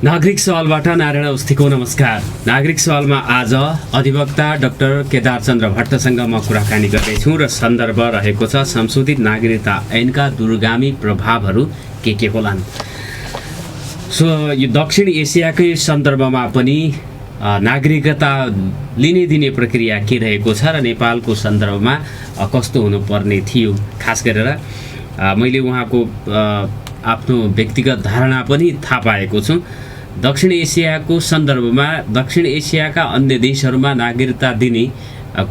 नागरिक सवालबाट नारायण अवस्थीको नमस्कार। नागरिक सवालमा आज अधिवक्ता डाक्टर केदार चन्द्र भट्टसँग म कुराकानी गर्दैछु र सन्दर्भ रहेको छ संशोधित नागरिकता ऐनका दूरगामी प्रभावहरू के होलान्। सो यो दक्षिण एसियाकै सन्दर्भमा पनि नागरिकता लिने दिने प्रक्रिया के रहेको छ र नेपालको सन्दर्भमा कस्तो हुनुपर्ने थियो। खास गरेर मैले उहाँको आफ्नो व्यक्तिगत धारणा पनि थाहा पाएको छु। दक्षिण एसियाको सन्दर्भमा दक्षिण एसियाका अन्य देशहरूमा नागरिकता दिने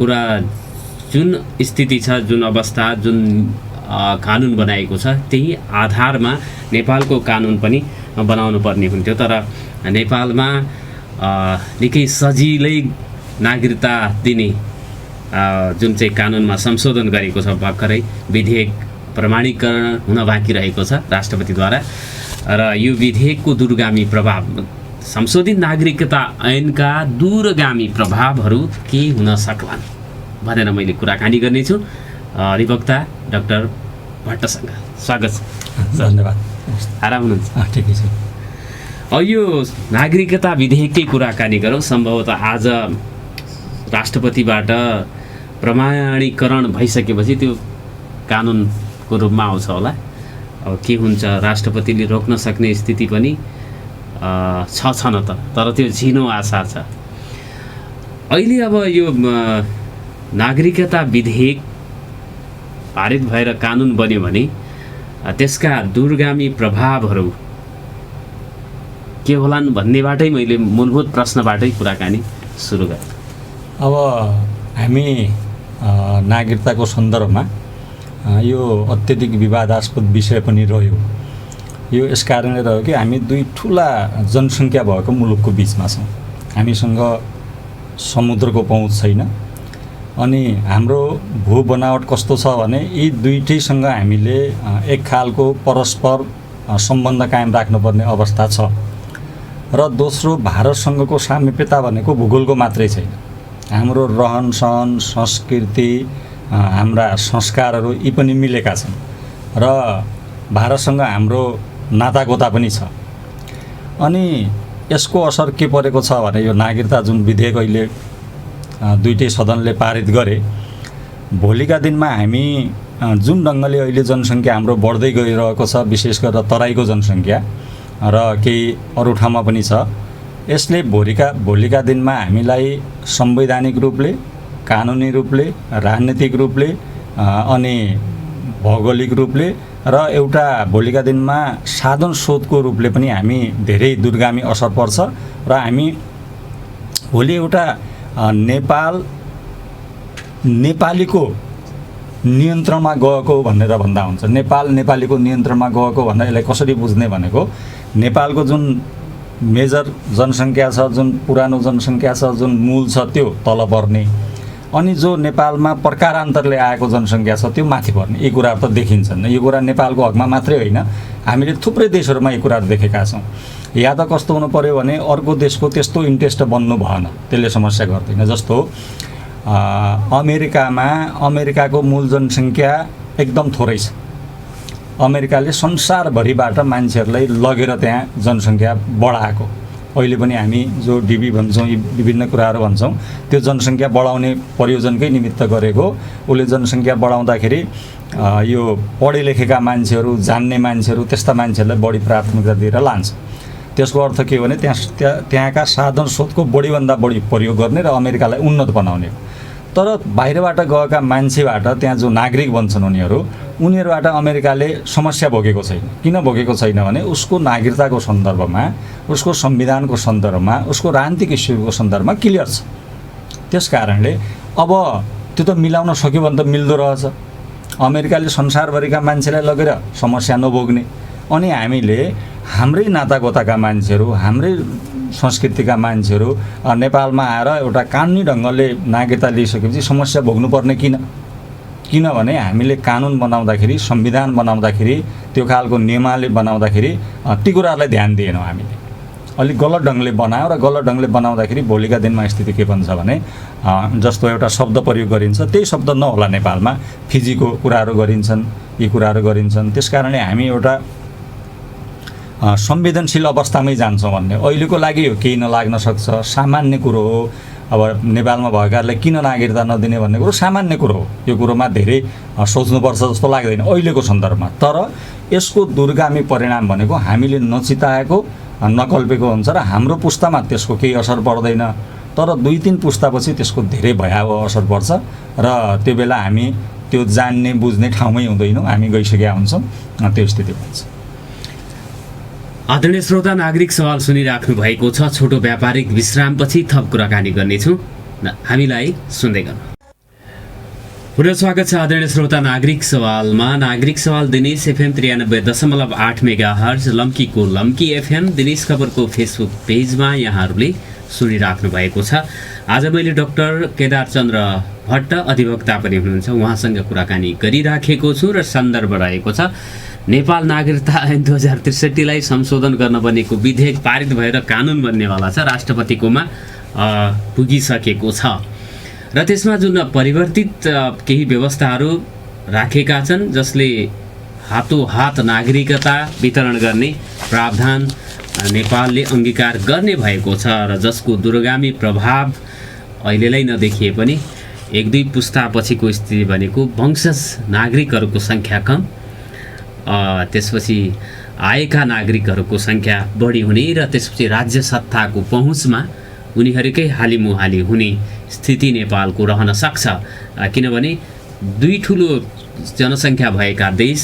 कुरा जुन स्थिति छ, जुन अवस्था, जुन कानुन बनाएको छ, त्यही आधारमा नेपालको कानुन पनि बनाउनु पर्ने हुन्थ्यो। तर नेपालमा निकै सजिलै नागरिकता दिने जुन चाहिँ कानुनमा संशोधन गरेको छ, भर्खरै विधेयक प्रमाणीकरण हुन बाँकी रहेको छ राष्ट्रपतिद्वारा, र यो विधेयकको दूरगामी प्रभाव, संशोधित नागरिकता ऐनका दूरगामी प्रभावहरू के हुन सक्लान् भनेर मैले कुराकानी गर्नेछु अधिवक्ता डाक्टर भट्टसँग। स्वागत छ। धन्यवाद। आराम हुनुहुन्छ? ठिकै छ। यो नागरिकता विधेयककै कुराकानी गरौँ। सम्भवतः आज राष्ट्रपतिबाट प्रमाणीकरण भइसकेपछि त्यो कानुनको रूपमा आउँछ होला। अब के हुन्छ, राष्ट्रपतिले रोक्न सक्ने स्थिति पनि छ न त, तर त्यो झिनो आशा छ। अहिले अब यो नागरिकता विधेयक पारित भएर कानुन बन्यो भने त्यसका दूरगामी प्रभावहरू के होलान् भन्नेबाटै मैले मूलभूत प्रश्नबाटै कुराकानी सुरु गरेँ। अब हामी नागरिकताको सन्दर्भमा यो अत्यधिक विवादास्पद विषय पनि रह्यो। यो यस कारणले रह्यो कि हामी दुई ठुला जनसङ्ख्या भएको मुलुकको बिचमा छौँ। हामीसँग समुद्रको पहुँच छैन, अनि हाम्रो भू बनावट कस्तो छ भने यी दुईटैसँग हामीले एक खालको परस्पर सम्बन्ध कायम राख्नुपर्ने अवस्था छ। र दोस्रो, भारतसँगको सामिप्यता भनेको भूगोलको मात्रै छैन, हाम्रो रहनसहन, संस्कृति, हाम्रा संस्कारहरू यी पनि मिलेका छन् र भारतसँग हाम्रो नातागोता पनि छ। अनि यसको असर के परेको छ भने यो नागरिकता जुन विधेयक अहिले दुईटै सदनले पारित गरे, भोलिका दिनमा हामी जुन ढङ्गले अहिले जनसङ्ख्या हाम्रो बढ्दै गइरहेको छ, विशेष गरेर तराईको जनसङ्ख्या र केही अरू ठाउँमा पनि छ, यसले भोलिका दिनमा हामीलाई संवैधानिक रूपले, कानुनी रूपले, राजनीतिक रूपले अनि भौगोलिक रूपले र एउटा भोलिका दिनमा साधन स्रोतको रूपले पनि हामी धेरै दूरगामी असर पर्छ। र हामी भोलि एउटा नेपालीको नियन्त्रणमा गएको भनेर भन्दा हुन्छ। नेपालीको नियन्त्रणमा गएको भन्दा यसलाई कसरी बुझ्ने भनेको, नेपालको जुन मेजर जनसङ्ख्या छ, जुन पुरानो जनसङ्ख्या छ, जुन मूल छ, त्यो तल पर्ने, अनि जो नेपालमा प्रकारान्तरले आएको जनसङ्ख्या छ त्यो माथि पर्ने। यी कुराहरू त देखिन्छन्। यो कुरा नेपालको हकमा मात्रै होइन, हामीले थुप्रै देशहरूमा यी कुराहरू देखेका छौँ। या त कस्तो हुनु पर्यो भने अर्को देशको त्यस्तो इन्ट्रेस्ट बन्नु भएन, त्यसले समस्या गर्दैन। जस्तो अमेरिकाको मूल जनसङ्ख्या एकदम थोरै छ। अमेरिकाले संसारभरिबाट मान्छेहरूलाई लगेर त्यहाँ जनसङ्ख्या बढाएको। अहिले पनि हामी जो डिबी भन्छौँ, यी विभिन्न कुराहरू भन्छौँ, त्यो जनसङ्ख्या बढाउने प्रयोजनकै निमित्त गरेको। उसले जनसङ्ख्या बढाउँदाखेरि यो पढे लेखेका मान्छेहरू, जान्ने मान्छेहरू, त्यस्ता मान्छेहरूलाई बढी प्राथमिकता दिएर लान्छ। त्यसको अर्थ के हो भने त्यहाँका साधन स्रोतको बढीभन्दा बढी प्रयोग गर्ने र अमेरिकालाई उन्नत बनाउने। तर बाहिरबाट गएका मान्छेबाट त्यहाँ जो नागरिक बन्छन् उनीहरूबाट अमेरिकाले समस्या भोगेको छैन। किन भोगेको छैन भने उसको नागरिकताको सन्दर्भमा, उसको संविधानको सन्दर्भमा, उसको राजनीतिक इस्युको सन्दर्भमा क्लियर छ। त्यस कारणले अब त्यो त मिलाउन सक्यो भने त मिल्दो रहेछ। अमेरिकाले संसारभरिका मान्छेलाई लगेर समस्या नभोग्ने, अनि हामीले हाम्रै नातागोताका मान्छेहरू, हाम्रै संस्कृतिका मान्छेहरू नेपालमा आएर एउटा कानुनी ढङ्गले नागरिकता लिइसकेपछि समस्या भोग्नुपर्ने किनभने हामीले कानुन बनाउँदाखेरि, संविधान बनाउँदाखेरि, त्यो खालको नियमावली बनाउँदाखेरि ती कुराहरूलाई ध्यान दिएनौँ। हामीले अलिक गलत ढङ्गले बनायौँ र गलत ढङ्गले बनाउँदाखेरि भोलिका दिनमा स्थिति के बन्छ भने जस्तो एउटा शब्द प्रयोग गरिन्छ त्यही शब्द नहोला। नेपालमा फिजीको कुराहरू गरिन्छन्, यी कुराहरू गरिन्छन्। त्यसकारणले हामी एउटा संवेदनशील अवस्थामै जान्छौँ भन्ने। अहिलेको लागि यो केही नलाग्न सक्छ, सामान्य कुरो हो। अब नेपालमा भएकाहरूलाई किन नागरिकता नदिने भन्ने कुरो सामान्य कुरो हो। यो कुरोमा धेरै सोच्नुपर्छ जस्तो लाग्दैन अहिलेको सन्दर्भमा। तर यसको दूरगामी परिणाम भनेको हामीले नचिताएको नकल्पेको हुन्छ र हाम्रो पुस्तामा त्यसको केही असर पर्दैन, तर 2-3 पुस्तापछि त्यसको धेरै भयावह असर पर्छ र त्यो बेला हामी त्यो जान्ने बुझ्ने ठाउँमै हुँदैनौँ, हामी गइसकेका हुन्छौँ, त्यो स्थिति हुन्छ। आदरणीय श्रोता, नागरिक सवाल सुनिराख्नु भएको छ। छोटो व्यापारिक विश्रामपछि थप कुराकानी गर्नेछु, हामीलाई सुन्दै गर्नु। पुनः स्वागत छ आदरणीय श्रोता नागरिक सवालमा। नागरिक सवाल दिनेश एफएम 93.8 मेगाहर्ज, लम्कीको लम्की एफएम, दिनेश खबरको फेसबुक पेजमा यहाँहरूले सुनिराख्नु भएको छ। आज मैले डाक्टर केदार चन्द्र भट्ट अधिवक्ता पनि हुनुहुन्छ, उहाँसँग कुराकानी गरिराखेको छु र सन्दर्भ रहेको छ नेपाल नागरिकता ऐन 2063लाई संशोधन गर्न बनेको विधेयक पारित भएर कानुन बन्नेवाला छ, राष्ट्रपतिकोमा पुगिसकेको छ र त्यसमा जुन परिवर्तित केही व्यवस्थाहरू राखेका छन्, जसले हातोहात नागरिकता वितरण गर्ने प्रावधान नेपालले अङ्गीकार गर्ने भएको छ र जसको दूरगामी प्रभाव अहिलेलाई नदेखिए पनि 1-2 पुस्तापछिको स्थिति भनेको वंशज नागरिकहरूको सङ्ख्या कम, त्यसपछि आएका नागरिकहरूको सङ्ख्या बढी हुने र त्यसपछि राज्य सत्ताको पहुँचमा उनीहरूकै हालिमुहाली हुने स्थिति नेपालको रहन सक्छ। किनभने 2 ठुलो जनसङ्ख्या भएका देश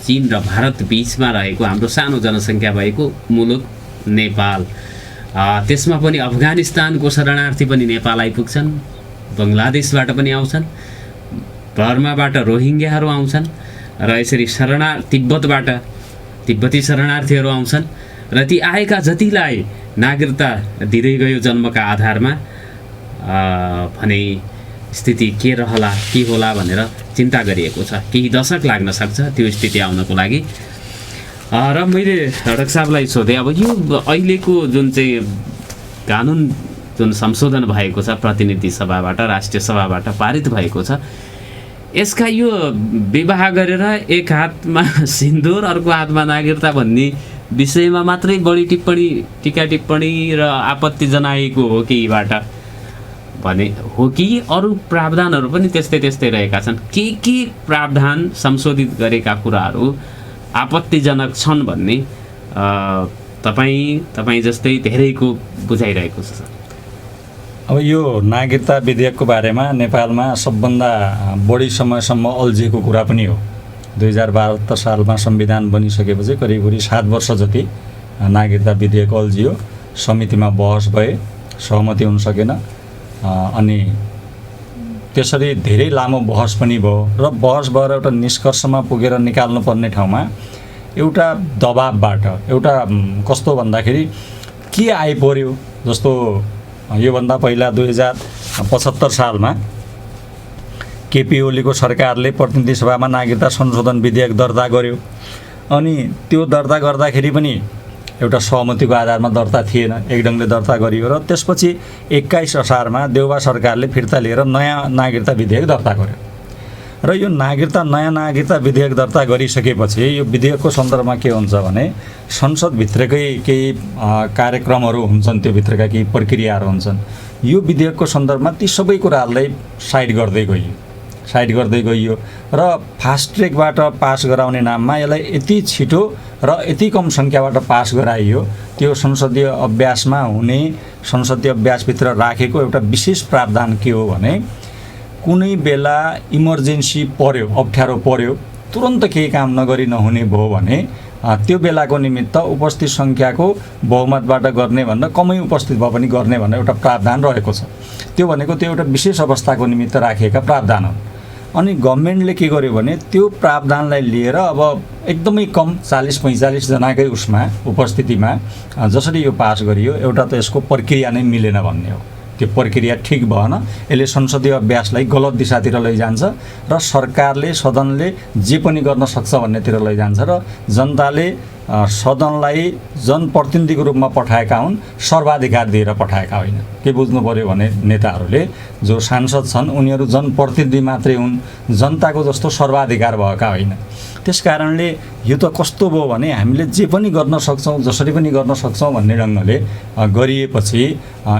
चीन र भारत बीचमा रहेको हाम्रो सानो जनसङ्ख्या भएको मुलुक नेपाल, त्यसमा पनि अफगानिस्तानको शरणार्थी पनि नेपाल आइपुग्छन्, बङ्गलादेशबाट पनि आउँछन्, बर्माबाट रोहिङ्ग्याहरू आउँछन् र यसरी तिब्बतबाट तिब्बती शरणार्थीहरू आउँछन् र ती आएका जतिलाई नागरिकता दिँदै गयो जन्मका आधारमा भने स्थिति के रहला के होला भनेर चिन्ता गरिएको छ। केही दशक लाग्न सक्छ त्यो स्थिति आउनको लागि। र मैले डाक्टर साहबलाई सोधेँ, अब यो अहिलेको जुन चाहिँ कानुन जुन संशोधन भएको छ प्रतिनिधि सभाबाट, राष्ट्रिय सभाबाट पारित भएको छ, यसका यो विवाह गरेर एक हातमा सिन्दुर अर्को हातमा नागरिकता भन्ने विषयमा मात्रै बढी टिका टिप्पणी र आपत्ति जनाएको हो कि यीबाट भने हो कि अरू प्रावधानहरू पनि त्यस्तै रहेका छन्? के प्रावधान संशोधित गरेका कुराहरू आपत्तिजनक छन् भन्ने तपाईँ जस्तै धेरैको बुझाइरहेको छ सर? अब यो नागरिकता विधेयकको बारेमा नेपालमा सबभन्दा बढी समयसम्म अल्झिएको कुरा पनि हो। 2072 सालमा संविधान बनिसकेपछि करिब 7 वर्ष जति नागरिकता विधेयक अल्झियो, समितिमा बहस भए, सहमति हुन सकेन, अनि त्यसरी धेरै लामो बहस पनि भयो र बहस भएर एउटा निष्कर्षमा पुगेर निकाल्नुपर्ने ठाउँमा एउटा दबाबबाट एउटा कस्तो भन्दाखेरि के आइपर्यो, जस्तो योभन्दा पहिला 2075 सालमा केपी ओलीको सरकारले प्रतिनिधि सभामा नागरिकता संशोधन विधेयक दर्ता गर्यो, अनि त्यो दर्ता गर्दाखेरि पनि एउटा सहमतिको आधारमा दर्ता थिएन, एक ढङ्गले दर्ता गरियो र त्यसपछि 21 असारमा देउबा सरकारले फिर्ता लिएर नयाँ नागरिकता विधेयक दर्ता गर्यो र यो नयाँ नागरिकता विधेयक दर्ता गरिसकेपछि यो विधेयकको सन्दर्भमा के हुन्छ भने संसदभित्रकै केही कार्यक्रमहरू हुन्छन्, त्यो भित्रका केही प्रक्रियाहरू हुन्छन्। यो विधेयकको सन्दर्भमा ती सबै कुराहरूलाई साइड गर्दै गइयो र फास्ट ट्र्याकबाट पास गराउने नाममा यसलाई यति छिटो र यति कम सङ्ख्याबाट पास गराइयो। त्यो संसदीय अभ्यासमा हुने, संसदीय अभ्यासभित्र राखेको एउटा विशेष प्रावधान के हो भने कुनै बेला इमर्जेन्सी पर्यो, अप्ठ्यारो पर्यो, तुरन्त केही काम नगरी नहुने भयो भने त्यो बेलाको निमित्त उपस्थित सङ्ख्याको बहुमतबाट गर्ने भन्दा कमै उपस्थित भए पनि गर्ने भन्ने एउटा प्रावधान रहेको छ। त्यो भनेको त्यो एउटा विशेष अवस्थाको निमित्त राखिएका प्रावधान हुन्। अनि गभर्मेन्टले के गर्यो भने त्यो प्रावधानलाई लिएर अब एकदमै कम 40-45 जनाकै उपस्थितिमा जसरी यो पास गरियो, एउटा त यसको प्रक्रिया नै मिलेन भन्ने हो। त्यो प्रक्रिया ठिक भएन, यसले संसदीय अभ्यासलाई गलत दिशातिर लैजान्छ र सरकारले, सदनले जे पनि गर्न सक्छ भन्नेतिर लैजान्छ र जनताले सदनलाई जनप्रतिनिधिको रूपमा पठाएका हुन्, सर्वाधिकार दिएर पठाएका होइन। के बुझ्नु पर्यो भने नेताहरूले जो सांसद छन् उनीहरू जनप्रतिनिधि मात्रै हुन्, जनताको जस्तो सर्वाधिकार भएका होइन। त्यस कारणले यो त कस्तो भयो भने हामीले जे पनि गर्न सक्छौँ, जसरी पनि गर्न सक्छौँ भन्ने ढङ्गले गरिएपछि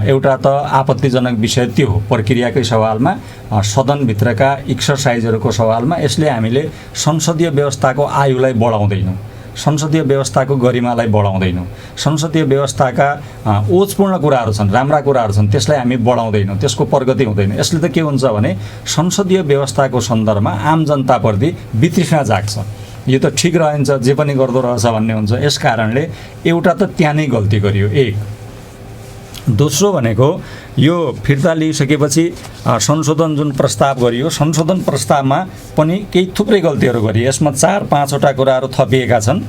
एउटा त आपत्तिजनक विषय त्यो हो प्रक्रियाकै सवालमा, सदनभित्रका एक्सर्साइजहरूको सवालमा। यसले हामीले संसदीय व्यवस्थाको आयुलाई बढाउँदैनौँ, संसदीय व्यवस्थाको गरिमालाई बढाउँदैनौँ, संसदीय व्यवस्थाका ओजपूर्ण कुराहरू छन्, राम्रा कुराहरू छन्, त्यसलाई हामी बढाउँदैनौँ, त्यसको प्रगति हुँदैन। यसले त के हुन्छ भने संसदीय व्यवस्थाको सन्दर्भमा आम जनताप्रति वितृष्णा जाग्छ। यो त ठिक रहन्छ, जे पनि गर्दो रहेछ भन्ने हुन्छ। यस कारणले एउटा त त्यहाँ नै गल्ती गरियो। एक दोस्रो भनेको यो फिर्ता लिइसकेपछि संशोधन जुन प्रस्ताव गरियो, संशोधन प्रस्तावमा पनि केही थुप्रै गल्तीहरू गरियो। यसमा 4-5वटा कुराहरू थपिएका छन्।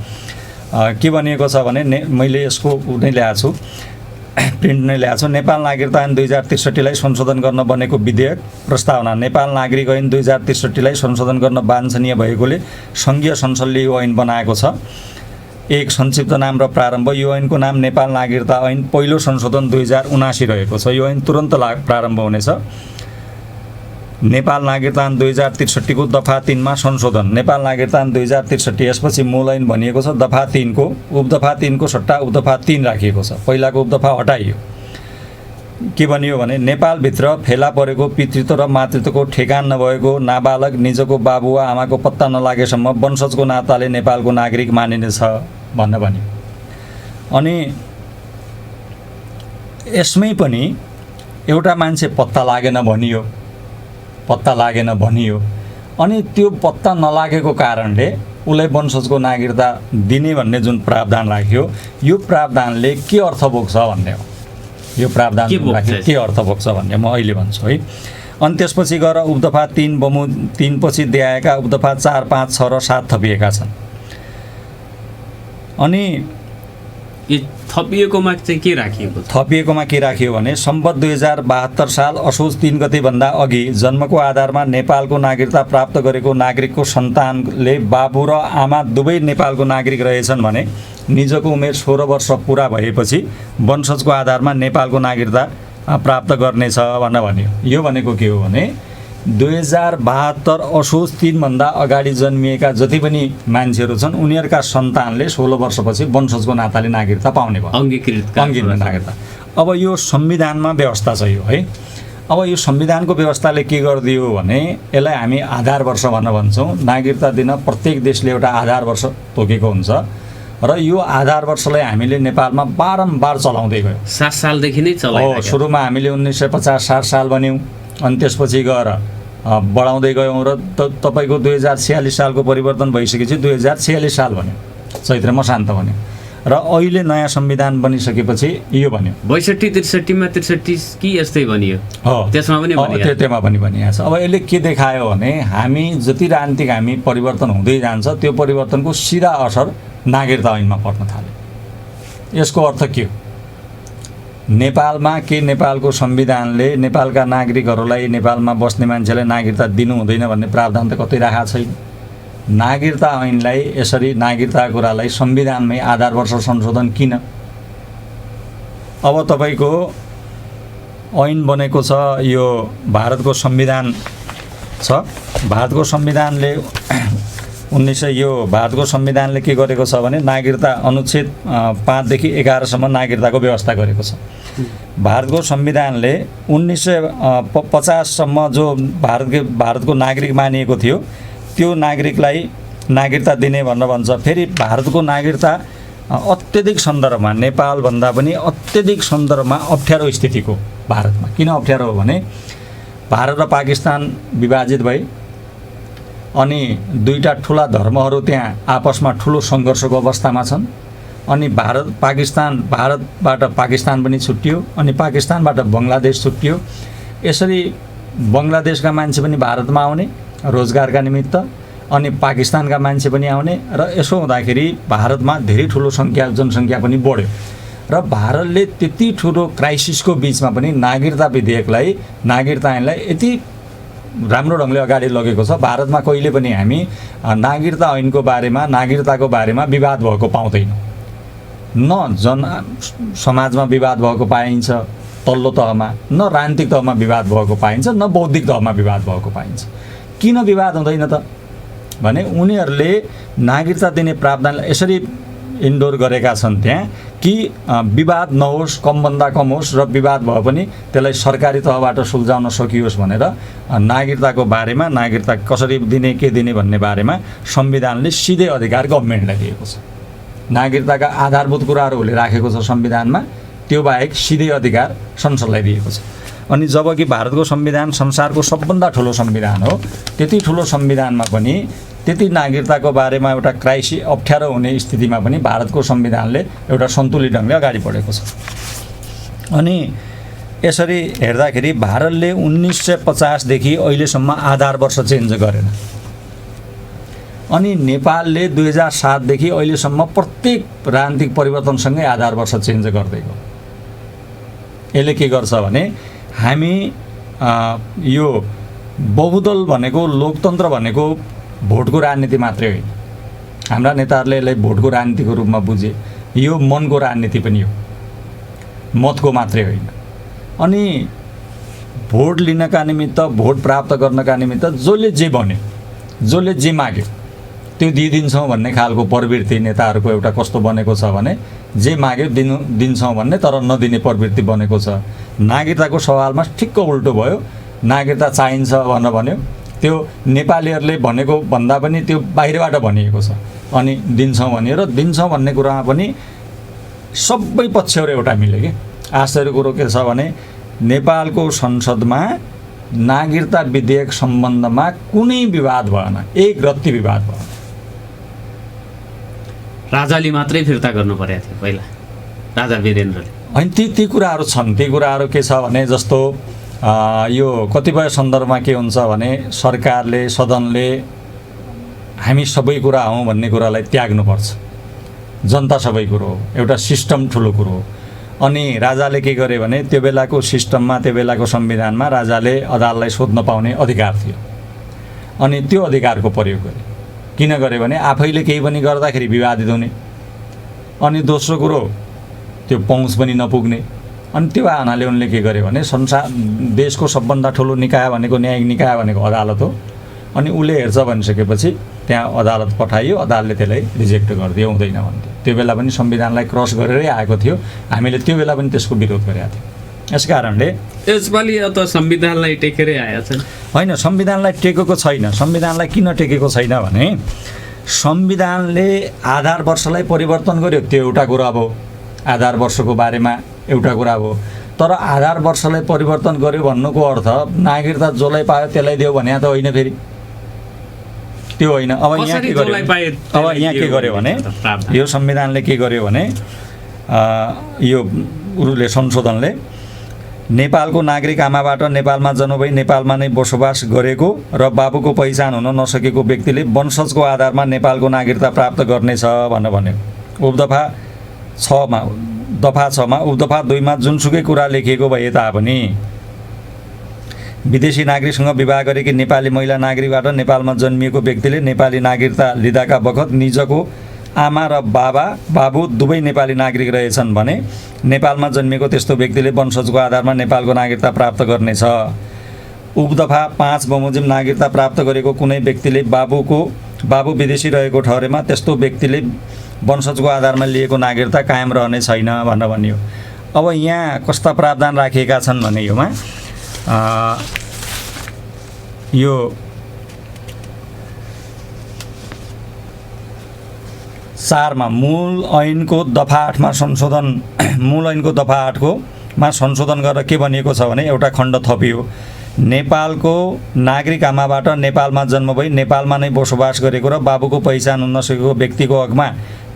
के भनिएको छ भने मैले यसको नै ल्याएको छु, प्रिन्ट नै ल्याएको छु। नेपाल नागरिकता ऐन 2063लाई संशोधन गर्न बनेको विधेयक प्रस्तावना। नेपाल नागरिक ऐन 2063लाई संशोधन गर्न वाञ्छनीय भएकोले सङ्घीय संसदले यो ऐन बनाएको छ। एक संक्षिप्त नाम र प्रारम्भ। यो ऐनको नाम नेपाल नागरिकता ऐन पहिलो संशोधन 2079 रहेको छ। यो ऐन तुरन्त प्रारम्भ हुनेछ। नेपाल नागरिकता ऐन 2063 को दफा 3 मा संशोधन। नेपाल नागरिकता ऐन 2063 यसपछि मूल ऐन भनिएको छ। दफा 3 को उपदफा 3 को सट्टा उपदफा 3 राखिएको छ। पहिलाको उपदफा हटाइयो। के भनियो भने नेपालभित्र फेला परेको पितृत्व र मातृत्वको ठेगान नभएको नाबालक निजको बाबु वा आमाको पत्ता नलागेसम्म वंशजको नाताले नेपालको नागरिक मानिनेछ भन्न भन्यो। अनि यसमै पनि एउटा मान्छे पत्ता लागेन भनियो, अनि त्यो पत्ता नलागेको कारणले उसलाई वंशजको नागरिकता दिने भन्ने जुन प्रावधान राख्यो, यो प्रावधानले के अर्थ बोक्छ भन्ने हो। यो प्रावधान के अर्थ बोक्छ भन्ने म अहिले भन्छु है। अनि त्यसपछि गएर उपदफा 3 पछि दिएका उपदफा 4, 5, 6 र 7 थपिएका छन्। अनि थपिएकोमा चाहिँ के राखिएको छ? थपिएकोमा के राखियो भने सम्वत 2072 साल असोज 3 गतेभन्दा अघि जन्मको आधारमा नेपालको नागरिकता प्राप्त गरेको नागरिकको सन्तानले बाबु र आमा दुवै नेपालको नागरिक रहेछन् भने निजको उमेर 16 वर्ष पुरा भएपछि वंशजको आधारमा नेपालको नागरिकता प्राप्त गर्नेछ भनेर भन्यो। यो भनेको के हो भने 2072 असोज 3 भन्दा अगाडि जन्मिएका जति पनि मान्छेहरू छन् उनीहरूका सन्तानले 16 वर्षपछि वंशजको नाताले नागरिकता पाउने भयो, अङ्गीकृत नागरिकता। अब यो संविधानमा व्यवस्था छ यो है। अब यो संविधानको व्यवस्थाले के गरिदियो भने यसलाई हामी आधार वर्ष भनेर भन्छौँ। नागरिकता दिन प्रत्येक देशले एउटा आधार वर्ष तोकेको हुन्छ र यो आधार वर्षलाई हामीले नेपालमा बारम्बार चलाउँदै गयौँ। 7 सालदेखि नै चलाइरहेको। सुरुमा हामीले 1950-60 साल भन्यौँ, अनि त्यसपछि गएर बढाउँदै गयौँ र तपाईँको 2046 सालको परिवर्तन भइसकेपछि 2046 साल भन्यो, चैत्र मसान्त भन्यो र अहिले नयाँ संविधान बनिसकेपछि यो भन्यो। 62-63 मा 63 कि यस्तै भनियो। त्यसमा पनि भनियो। त्यसमा पनि भनिएको छ। अब यसले के देखायो भने हामी जति राजनीतिक हामी परिवर्तन हुँदै जान्छ त्यो परिवर्तनको सिधा असर नागरिकता ऐनमा पर्न थाल्यो। यसको अर्थ के हो? नेपालमा के नेपालको संविधानले नेपालका नागरिकहरूलाई, नेपालमा बस्ने मान्छेलाई नागरिकता दिनु हुँदैन भन्ने प्रावधान त कतै राखेको छैन। नागरिकता ऐनलाई यसरी नागरिकता कुरालाई संविधानमै आधार वर्ष संशोधन किन? अब तपाईँको ऐन बनेको छ, यो भारतको संविधान छ। भारतको संविधानले भारतको संविधानले के गरेको छ भने नागरिकता अनुच्छेद 5 देखि 11 सम्म नागरिकताको व्यवस्था गरेको छ। भारतको संविधानले 1950 सम्म जो भारतको नागरिक मानिएको थियो त्यो नागरिकलाई नागरिकता दिने भनेर भन्छ। फेरि भारतको नागरिकता अत्यधिक सन्दर्भमा, नेपालभन्दा पनि अत्यधिक सन्दर्भमा अप्ठ्यारो स्थितिको भारतमा। किन अप्ठ्यारो हो भने भारत र पाकिस्तान विभाजित भए, अनि दुईटा ठुला धर्महरू त्यहाँ आपसमा ठुलो सङ्घर्षको अवस्थामा छन्। अनि भारतबाट पाकिस्तान पनि छुट्टियो, अनि पाकिस्तानबाट बङ्गलादेश छुट्टियो। यसरी बङ्गलादेशका मान्छे पनि भारतमा आउने रोजगारका निमित्त, अनि पाकिस्तानका मान्छे पनि आउने, र यसो हुँदाखेरि भारतमा धेरै ठुलो जनसङ्ख्या पनि बढ्यो र भारतले त्यति ठुलो क्राइसिसको बिचमा पनि नागरिकता विधेयकलाई, नागरिकता ऐनलाई यति राम्रो ढङ्गले अगाडि लगेको छ। भारतमा कहिले पनि हामी नागरिकता ऐनको बारेमा नागरिकताको बारेमा विवाद भएको पाउँदैनौँ। न समाजमा विवाद भएको पाइन्छ तल्लो तहमा, न राजनीतिक तहमा विवाद भएको पाइन्छ, न बौद्धिक तहमा विवाद भएको पाइन्छ। किन विवाद हुँदैन त भने उनीहरूले नागरिकता दिने प्रावधानलाई यसरी इन्डोर गरेका छन् त्यहाँ कि विवाद नहोस्, कमभन्दा कम होस्, र विवाद भए पनि त्यसलाई सरकारी तहबाट सुल्झाउन सकियोस् भनेर नागरिकताको बारेमा, नागरिकता कसरी दिने के दिने भन्ने बारेमा संविधानले सिधै अधिकार गभर्मेन्टलाई दिएको छ। नागरिकताका आधारभूत कुराहरू उसले राखेको छ संविधानमा, त्यो बाहेक सिधै अधिकार संसदलाई दिएको छ। अनि जबकि भारतको संविधान संसारको सबभन्दा ठुलो संविधान हो, त्यति ठुलो संविधानमा पनि त्यति नागरिकताको बारेमा एउटा अप्ठ्यारो हुने स्थितिमा पनि भारतको संविधानले एउटा सन्तुलित ढङ्गले अगाडि बढेको छ। अनि यसरी हेर्दाखेरि भारतले 1950 देखि अहिलेसम्म आधार वर्ष चेन्ज गरेन। अनि नेपालले 2007 देखि अहिलेसम्म प्रत्येक राजनीतिक परिवर्तनसँगै आधार वर्ष चेन्ज गर्दै गयो। यसले के गर्छ भने हामी यो बहुदल भनेको, लोकतन्त्र भनेको भोटको राजनीति मात्रै होइन। हाम्रा नेताहरूले यसलाई भोटको राजनीतिको रूपमा बुझे। यो मनको राजनीति पनि हो, मतको मात्रै होइन। अनि भोट लिनका निमित्त, भोट प्राप्त गर्नका निमित्त जसले जे भन्यो, जसले जे माग्यो त्यो दिइदिन्छौँ भन्ने खालको प्रवृत्ति नेताहरूको एउटा कस्तो बनेको छ भने जे माग्यो दिन्छौँ भन्ने, तर नदिने प्रवृत्ति बनेको छ। नागरिकताको सवालमा ठिक्क उल्टो भयो। नागरिकता चाहिन्छ भनेर भन्यो, त्यो नेपालीहरूले भनेको भन्दा पनि त्यो बाहिरबाट भनिएको छ। अनि दिन्छौँ भन्यो, र दिन्छौँ भन्ने कुरामा पनि सबै पक्षहरू एउटा मिल्यो कि। आश्चर्य कुरो के छ भने नेपालको संसदमा नागरिकता विधेयक सम्बन्धमा कुनै विवाद भएन, एक रत्ती विवाद भएन। राजाले मात्रै फिर्ता गर्नु परेको थियो पहिला, राजा वीरेन्द्रले। होइन, ती कुराहरू छन्। ती कुराहरू के छ भने जस्तो यो कतिपय सन्दर्भमा के हुन्छ भने सरकारले, सदनले हामी सबै कुरा हौँ भन्ने कुरालाई त्याग्नुपर्छ। जनता सबै कुरो हो, एउटा सिस्टम ठुलो कुरो हो। अनि राजाले के गरे भने त्यो बेलाको सिस्टममा, त्यो बेलाको संविधानमा राजाले अदालतलाई सोध्न पाउने अधिकार थियो। अनि त्यो अधिकारको प्रयोग गरे। किन गरे भने आफैले केही पनि गर्दाखेरि विवादित हुने, अनि दोस्रो कुरो त्यो पहुँच पनि नपुग्ने। अनि त्यो आनाले उनले के गरे भने देशको सबभन्दा ठुलो निकाय भनेको, न्यायिक निकाय भनेको अदालत हो। अनि उसले हेर्छ भनिसकेपछि त्यहाँ अदालत पठाइयो, अदालतले त्यसलाई रिजेक्ट गरिदियो, हुँदैन भन्थ्यो। त्यो बेला पनि संविधानलाई क्रस गरेरै आएको थियो। हामीले त्यो बेला पनि त्यसको विरोध गरेका थियौँ। यस कारणले यसपालि त संविधानलाई टेकेरै आएका छन्। होइन, संविधानलाई टेकेको छैन। संविधानलाई किन टेकेको छैन भने संविधानले आधार वर्षलाई परिवर्तन गर्यो, त्यो एउटा कुरा हो। आधार वर्षको बारेमा एउटा कुरा हो। तर आधार वर्षलाई परिवर्तन गर्यो भन्नुको अर्थ नागरिकता जसलाई पायो त्यसलाई दियो भने त होइन, फेरि त्यो होइन। अब यहाँ के गर्यो भने यो संविधानले के गर्यो भने यो उरुले संशोधनले नेपालको नागरिक आमाबाट नेपालमा जन्म भई नेपालमा नै बसोबास गरेको र बाबुको पहिचान हुन नसकेको व्यक्तिले वंशजको आधारमा नेपालको नागरिकता प्राप्त गर्नेछ भनेर भन्यो। उपदफा 6मा उपदफा 2मा जुनसुकै कुरा लेखिएको भए तापनि विदेशी नागरिकसँग विवाह गरेकी नेपाली महिला नागरिकबाट नेपालमा जन्मिएको व्यक्तिले नेपाली नागरिकता लिँदाका बखत निजको आमा र बाबु दुवै नेपाली नागरिक रहेछन् भने नेपालमा जन्मिएको त्यस्तो व्यक्तिले वंशजको आधारमा नेपालको नागरिकता प्राप्त गर्नेछ। उपदफा 5 बमोजिम नागरिकता प्राप्त गरेको कुनै व्यक्तिले बाबु विदेशी रहेको ठहरेमा त्यस्तो व्यक्तिले वंशजको आधारमा लिएको नागरिकता कायम रहने छैन भनेर भनियो। अब यहाँ कस्ता प्रावधान राखिएका छन् भने यो 4मा मूल ऐनको दफा 8मा संशोधन गरेर के भनिएको छ भने एउटा खण्ड थपियो। नेपालको नागरिक आमाबाट नेपालमा जन्म भई नेपालमा नै बसोबास गरेको र बाबुको पहिचान हुन नसकेको व्यक्तिको हकमा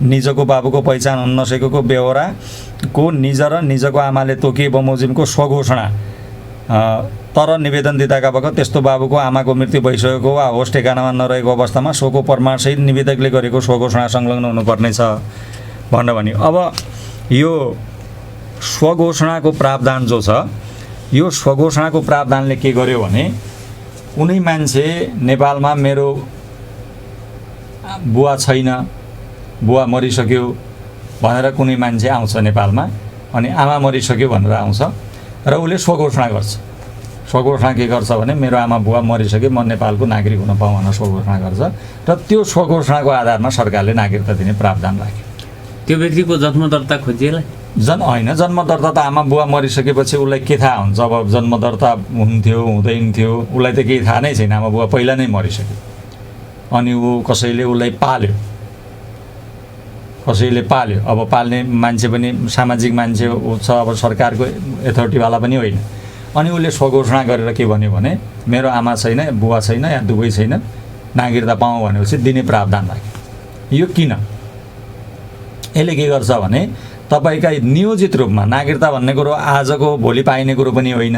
निजको बाबुको पहिचान हुन नसकेको बेहोराको निज र निजको आमाले तोकिए बमोजिमको स्वघोषणा तर निवेदन दिँदाका बखत त्यस्तो बाबुको आमाको मृत्यु भइसकेको वा होस ठेगानामा नरहेको अवस्थामा सोको प्रमाणसहित निवेदकले गरेको स्वघोषणा संलग्न हुनुपर्नेछ भनेर भन्यो। अब यो स्वघोषणाको प्रावधान जो छ, यो स्वघोषणाको प्रावधानले के गर्यो भने कुनै मान्छे नेपालमा मेरो बुवा छैन, बुवा मरिसक्यो भनेर कुनै मान्छे आउँछ नेपालमा, अनि आमा मरिसक्यो भनेर आउँछ र उसले स्वघोषणा गर्छ। स्वघोषणा के गर्छ भने मेरो आमा बुवा मरिसक्यो, म नेपालको नागरिक हुन पाऊँ भनेर स्वघोषणा गर्छ र त्यो स्वघोषणाको आधारमा सरकारले नागरिकता दिने प्रावधान राख्यो। त्यो व्यक्तिको जन्म दर्ता खोजिएला होइन, जन्मदर्ता त आमा बुवा मरिसकेपछि उसलाई के थाहा हुन्छ? अब जन्मदर्ता हुन्थ्यो हुँदैन थियो उसलाई त केही थाहा नै छैन, आमा बुवा पहिला नै मरिसक्यो। अनि ऊ कसैले उसलाई पाल्यो, कसैले पाल्यो। अब पाल्ने मान्छे पनि सामाजिक मान्छे छ, अब सरकारको एथोरिटीवाला पनि होइन। अनि उसले स्वघोषणा गरेर के भन्यो भने मेरो आमा छैन, बुवा छैन, या दुवै छैन, नागरिकता पाऊँ भनेपछि दिने प्रावधान राख्यो। यो किन? यसले के गर्छ भने तपाईँका नियोजित रूपमा नागरिकता भन्ने कुरो आजको भोलि पाइने कुरो पनि होइन।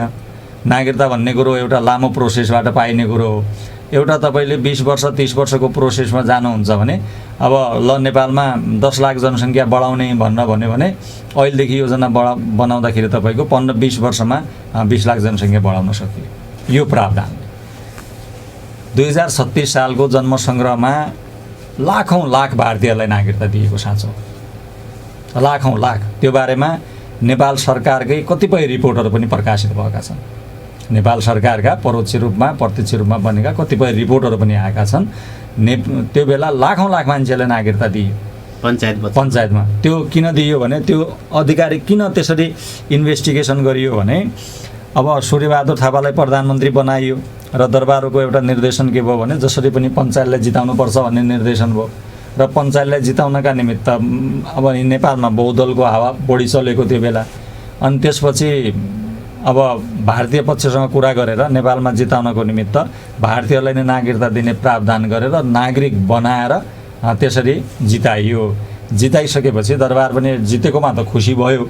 नागरिकता भन्ने कुरो एउटा लामो प्रोसेसबाट पाइने कुरो हो। एउटा तपाईँले 20 वर्ष 30 वर्षको प्रोसेसमा जानुहुन्छ भने अब ल नेपालमा 10 लाख जनसङ्ख्या बढाउने भनेर भन्यो भने अहिलेदेखि योजना बनाउँदाखेरि तपाईँको 15-20 वर्षमा 20 लाख जनसङ्ख्या बढाउन सकियो। यो प्रावधान 2036 सालको जनमसङ्ग्रहमा लाखौँ लाख भारतीयहरूलाई नागरिकता दिएको साँचो, लाखौँ लाख। त्यो बारेमा नेपाल सरकारकै कतिपय रिपोर्टहरू पनि प्रकाशित भएका छन्। नेपाल सरकारका परोक्ष रूपमा प्रत्यक्ष रूपमा बनेका कतिपय रिपोर्टहरू पनि आएका छन्। त्यो बेला लाखौँ लाख मान्छेलाई नागरिकता दियो पञ्चायतमा। त्यो किन दियो भने त्यो अधिकारी किन त्यसरी इन्भेस्टिगेसन गरियो भने अब सूर्यबहादुर थापालाई प्रधानमन्त्री बनाइयो र दरबारको एउटा निर्देशन के भयो भने जसरी पनि पञ्चायतलाई जिताउनुपर्छ भन्ने निर्देशन भयो र पञ्चायतलाई जिताउनका निमित्त अब नेपालमा बहुदलको हावा बढी चलेको त्यो बेला। अनि त्यसपछि अब भारतीय पक्षसँग कुरा गरेर नेपालमा जिताउनको निमित्त भारतीयहरूलाई नै नागरिकता दिने प्रावधान गरेर नागरिक बनाएर त्यसरी जिताइयो। जिताइसकेपछि दरबार पनि जितेकोमा त खुसी भयो,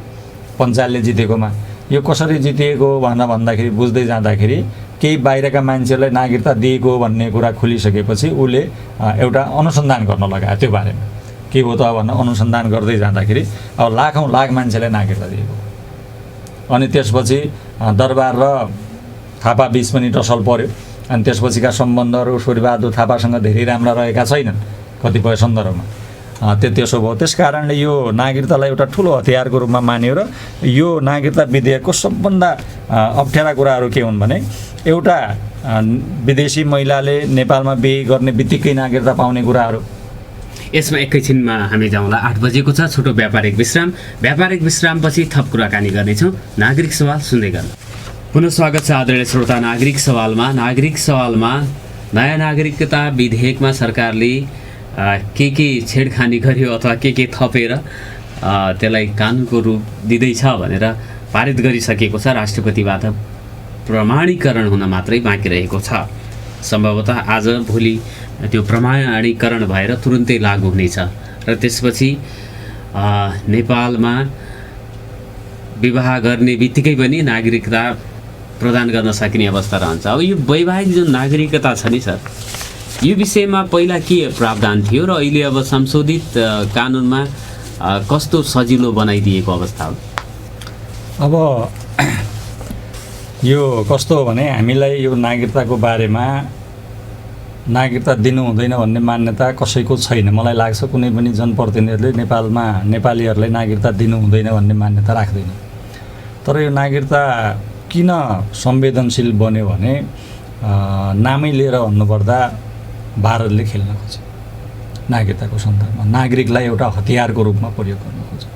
पञ्चायतले जितेकोमा। यो कसरी जितिएको भनेर भन्दाखेरि बुझ्दै जाँदाखेरि केही बाहिरका मान्छेहरूलाई नागरिकता दिएको भन्ने कुरा खुलिसकेपछि उसले एउटा अनुसन्धान गर्न लगायो त्यो बारेमा। के हो त भनेर अनुसन्धान गर्दै जाँदाखेरि अब लाखौँ लाख मान्छेलाई नागरिकता दिएको। अनि त्यसपछि दरबार र थापा बिच पनि टसल पर्यो। अनि त्यसपछिका सम्बन्धहरू सूर्यबहादुर थापासँग धेरै राम्रा रहेका छैनन् कतिपय सन्दर्भमा। त्यसो भयो। त्यस कारणले यो नागरिकतालाई एउटा ठुलो हतियारको रूपमा मान्यो र यो नागरिकता विधेयकको सबभन्दा अप्ठ्यारा कुराहरू के हुन् भने एउटा विदेशी महिलाले नेपालमा बिहे गर्ने बित्तिकै नागरिकता पाउने कुराहरू। यसमा एकैछिनमा हामी जाउँला। 8 बजेको छ, छोटो व्यापारिक विश्राम। व्यापारिक विश्रामपछि थप कुराकानी गर्नेछौँ। नागरिक सवाल सुन्दै गर्नु। पुनः स्वागत छ आदरणीय श्रोता नागरिक सवालमा। नागरिक सवालमा नयाँ नागरिकता विधेयकमा सरकारले के छेडखानी गर्यो अथवा के थपेर त्यसलाई कानुनको रूप दिँदैछ भनेर पारित गरिसकेको छ। राष्ट्रपतिबाट प्रमाणीकरण हुन मात्रै बाँकी रहेको छ। सम्भवतः आज भोलि त्यो प्रमाणीकरण भएर तुरुन्तै लागू हुनेछ र त्यसपछि नेपालमा विवाह गर्ने बित्तिकै पनि नागरिकता प्रदान गर्न सकिने अवस्था रहन्छ। अब यो वैवाहिक जुन नागरिकता छ नि सर, यो विषयमा पहिला के प्रावधान थियो र अहिले अब संशोधित कानुनमा कस्तो सजिलो बनाइदिएको अवस्था हो? अब यो कस्तो हो भने हामीलाई यो नागरिकताको बारेमा नागरिकता दिनु हुँदैन भन्ने मान्यता कसैको छैन। मलाई लाग्छ कुनै पनि जनप्रतिनिधिले नेपालमा नेपालीहरूलाई नागरिकता दिनु हुँदैन भन्ने मान्यता राख्दैन। तर यो नागरिकता किन संवेदनशील बन्यो भने नामै लिएर भन्नुपर्दा भारतले खेल्न खोज्यो नागरिकताको सन्दर्भमा, नागरिकलाई एउटा हतियारको रूपमा प्रयोग गर्न खोज्यो।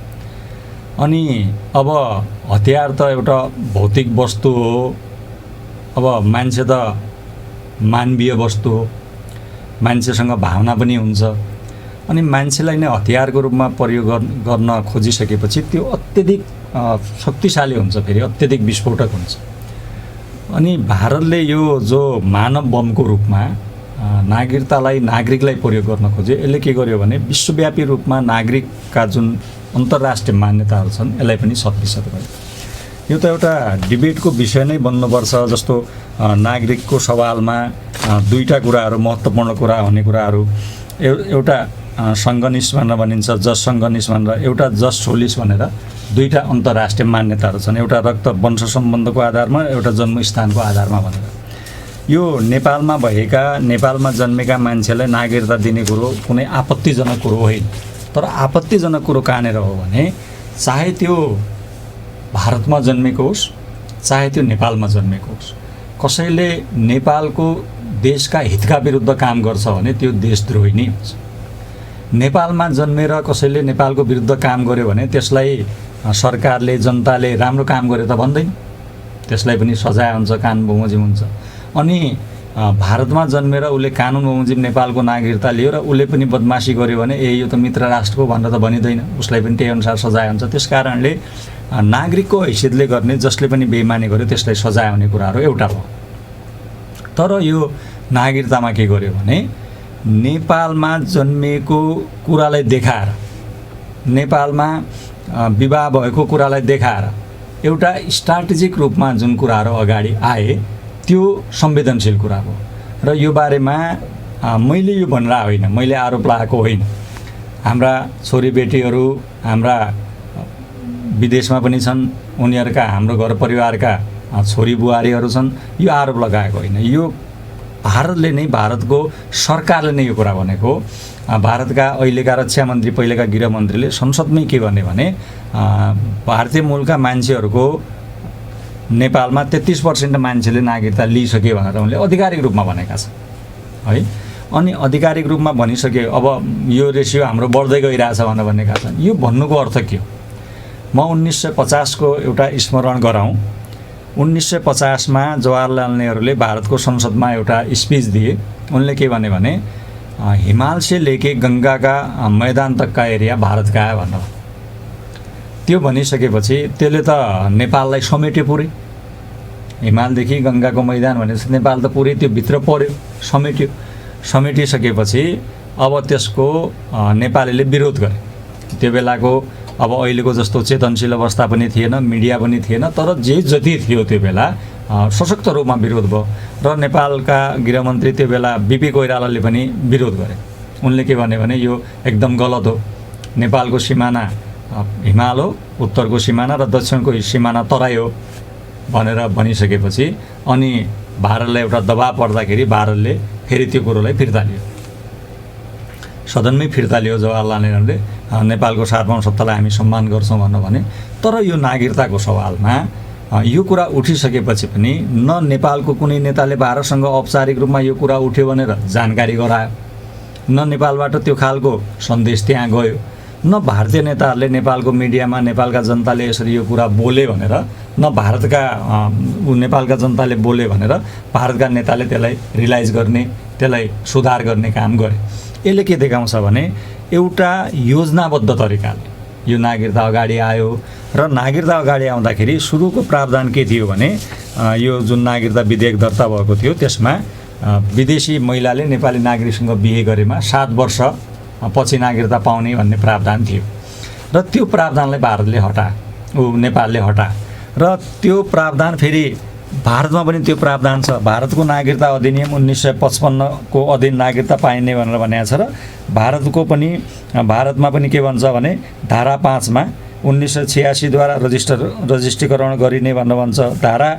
अनि अब हतियार त एउटा भौतिक वस्तु हो, अब मान्छे त मानवीय वस्तु हो, मान्छेसँग भावना पनि हुन्छ। अनि मान्छेलाई नै हतियारको रूपमा प्रयोग गर्न खोजिसकेपछि त्यो अत्यधिक शक्तिशाली हुन्छ, फेरि अत्यधिक विस्फोटक हुन्छ। अनि भारतले यो जो मानव बमको रूपमा नागरिकतालाई नागरिकलाई प्रयोग गर्न खोज्यो, यसले के गर्यो भने विश्वव्यापी रूपमा नागरिकका जुन अन्तर्राष्ट्रिय मान्यताहरू छन् यसलाई पनि सत्विसत गर्यो। यो त एउटा डिबेटको विषय नै बन्नुपर्छ। जस्तो नागरिकको सवालमा दुईवटा कुराहरू महत्त्वपूर्ण कुरा हुने कुराहरू, एउटा सङ्गनिस भनेर भनिन्छ, जस सङ्गनिस भनेर, एउटा जस सोलिस भनेर दुईवटा अन्तर्राष्ट्रिय मान्यताहरू छन्। एउटा रक्त वंश सम्बन्धको आधारमा, एउटा जन्मस्थानको आधारमा भनेर। यो नेपालमा भएका नेपालमा जन्मेका मान्छेलाई नागरिकता दिने कुरो कुनै आपत्तिजनक कुरो होइन। तर आपत्तिजनक कुरो कहाँनिर हो भने चाहे त्यो भारतमा जन्मेको होस् चाहे त्यो नेपालमा जन्मेको होस्, कसैले नेपालको देशका हितका विरुद्ध काम गर्छ भने त्यो देशद्रोही नै हुन्छ। नेपालमा जन्मेर कसैले नेपालको विरुद्ध काम गर्यो भने त्यसलाई सरकारले जनताले राम्रो काम गर्यो त भन्दैन, त्यसलाई पनि सजाय हुन्छ, कानुन बमोजिम हुन्छ। अनि भारतमा जन्मेर उसले कानुन बमोजिम नेपालको नागरिकता लियो र उसले पनि बदमासी गर्यो भने यो त मित्र राष्ट्रको भनेर त भनिँदैन, उसलाई पनि त्यही अनुसार सजाय हुन्छ। त्यस कारणले नागरिकको हैसियतले गर्ने जसले पनि बेइमानी गर्यो त्यसलाई सजाय हुने कुराहरू एउटा भयो। तर यो नागरिकतामा के गर्यो भने नेपालमा जन्मिएको कुरालाई देखाएर, नेपालमा विवाह भएको कुरालाई देखाएर एउटा स्ट्राटेजिक रूपमा जुन कुराहरू अगाडि आए त्यो संवेदनशील कुरा हो। र यो बारेमा मैले यो भनेर होइन, मैले आरोप लगाएको होइन। हाम्रा छोरीबेटीहरू हाम्रा विदेशमा पनि छन्, उनीहरूका हाम्रो घर परिवारका छोरी बुहारीहरू छन्, यो आरोप लगाएको होइन। यो भारतले नै, भारतको सरकारले नै यो कुरा भनेको। भारतका अहिलेका रक्षा मन्त्री, पहिलेका गृहमन्त्रीले संसदमै के गर्ने भने भारतीय मूलका मान्छेहरूको नेपालमा 33% मान्छेले नागरिकता लिइसके भनेर उनले आधिकारिक रूपमा भनेका छन् है। अनि आधिकारिक रूपमा भनिसके अब यो रेसियो हाम्रो बढ्दै गइरहेछ भनेर भनेका छन्। यो भन्नुको अर्थ के हो? म 1950 को एउटा स्मरण गराउँ। 1950 मा जवाहरलाल नेहरूले भारतको संसदमा एउटा स्पिच दिए। उनले के भने हिमाल से लेके गंगा का मैदान तक का एरिया भारत का है भनेर। त्यो भनिसकेपछि त्यसले त नेपाललाई समेट्यो पुरै। हिमालदेखि गंगाको मैदान भनेपछि नेपाल त पुरै त्यो भित्र पर्यो, समेटिसकेपछि अब त्यसको नेपालीले विरोध गरे। त्यो बेलाको अब अहिलेको जस्तो चेतनशील अवस्था पनि थिएन, मिडिया पनि थिएन, तर जे जति थियो त्यो बेला सशक्त रूपमा विरोध भयो। र नेपालका गृहमन्त्री त्यो बेला बीपी कोइरालाले पनि विरोध गरे। उनले के भने यो एकदम गलत हो, नेपालको सिमाना हिमाल हो, उत्तरको सिमाना र दक्षिणको सिमाना तराई हो भनेर भनिसकेपछि अनि भारतलाई एउटा दबाब पर्दाखेरि भारतले फेरि त्यो कुरोलाई फिर्ता लियो, सदनमै फिर्ता लियो। जवाहरलाल नेहरूले नेपालको सार्वभौमसत्तालाई हामी सम्मान गर्छौँ भने। तर यो नागरिकताको सवालमा यो कुरा उठिसकेपछि पनि न नेपालको कुनै नेताले भारतसँग औपचारिक रूपमा यो कुरा उठ्यो भनेर जानकारी गरायो, न नेपालबाट त्यो खालको सन्देश त्यहाँ गयो, न भारतीय नेताहरूले नेपालको मिडियामा नेपालका जनताले यसरी यो कुरा बोले भनेर, न भारतका नेपालका जनताले बोले भनेर भारतका नेताले त्यसलाई रियलाइज गर्ने, त्यसलाई सुधार गर्ने काम गरे। यसले के देखाउँछ भने एउटा योजनाबद्ध तरिकाले यो नागरिकता अगाडि आयो। र नागरिकता अगाडि आउँदाखेरि सुरुको प्रावधान के थियो भने यो जुन नागरिकता विधेयक दर्ता भएको थियो त्यसमा विदेशी महिलाले नेपाली नागरिकसँग बिहे गरेमा 7 वर्ष पछि नागरिकता पाउने भन्ने प्रावधान थियो। र त्यो प्रावधानलाई भारतले नेपालले हटा। र त्यो प्रावधान फेरि भारतमा पनि त्यो प्रावधान छ। भारतको नागरिकता अधिनियम 1955 को अधीन नागरिकता पाइने भनेर भनेको छ। र भारतमा पनि के भन्छ भने धारा 5 मा 1986 द्वारा रजिस्ट्रीकरण गरिने भनेर भन्छ। धारा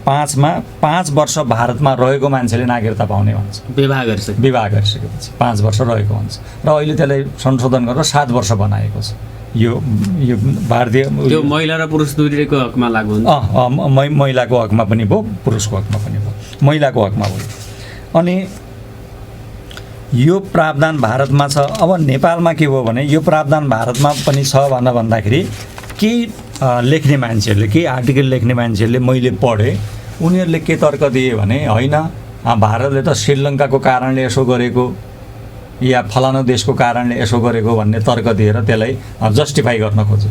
5 मा 5 वर्ष भारतमा रहेको मान्छेले नागरिकता पाउने भन्छ। विवाह गरिसकेपछि 5 वर्ष रहेको हुन्छ। र अहिले त्यसलाई संशोधन गरेर 7 वर्ष बनाएको छ। यो भारतीय त्यो महिला र पुरुष दुईटैको हकमा लागू हुन्छ। महिलाको हकमा पनि भयो, पुरुषको हकमा पनि भयो, महिलाको हकमा भयो। अनि यो प्रावधान भारतमा छ। अब नेपालमा के भयो भने यो प्रावधान भारतमा पनि छ भनेर भन्दाखेरि केही लेख्ने मान्छेहरूले, केही आर्टिकल लेख्ने मान्छेहरूले मैले पढेँ, उनीहरूले के तर्क दिए भने होइन भारतले त श्रीलङ्काको कारणले यसो गरेको या फलानु देशको कारणले यसो गरेको भन्ने तर्क दिएर त्यसलाई जस्टिफाई गर्न खोजे।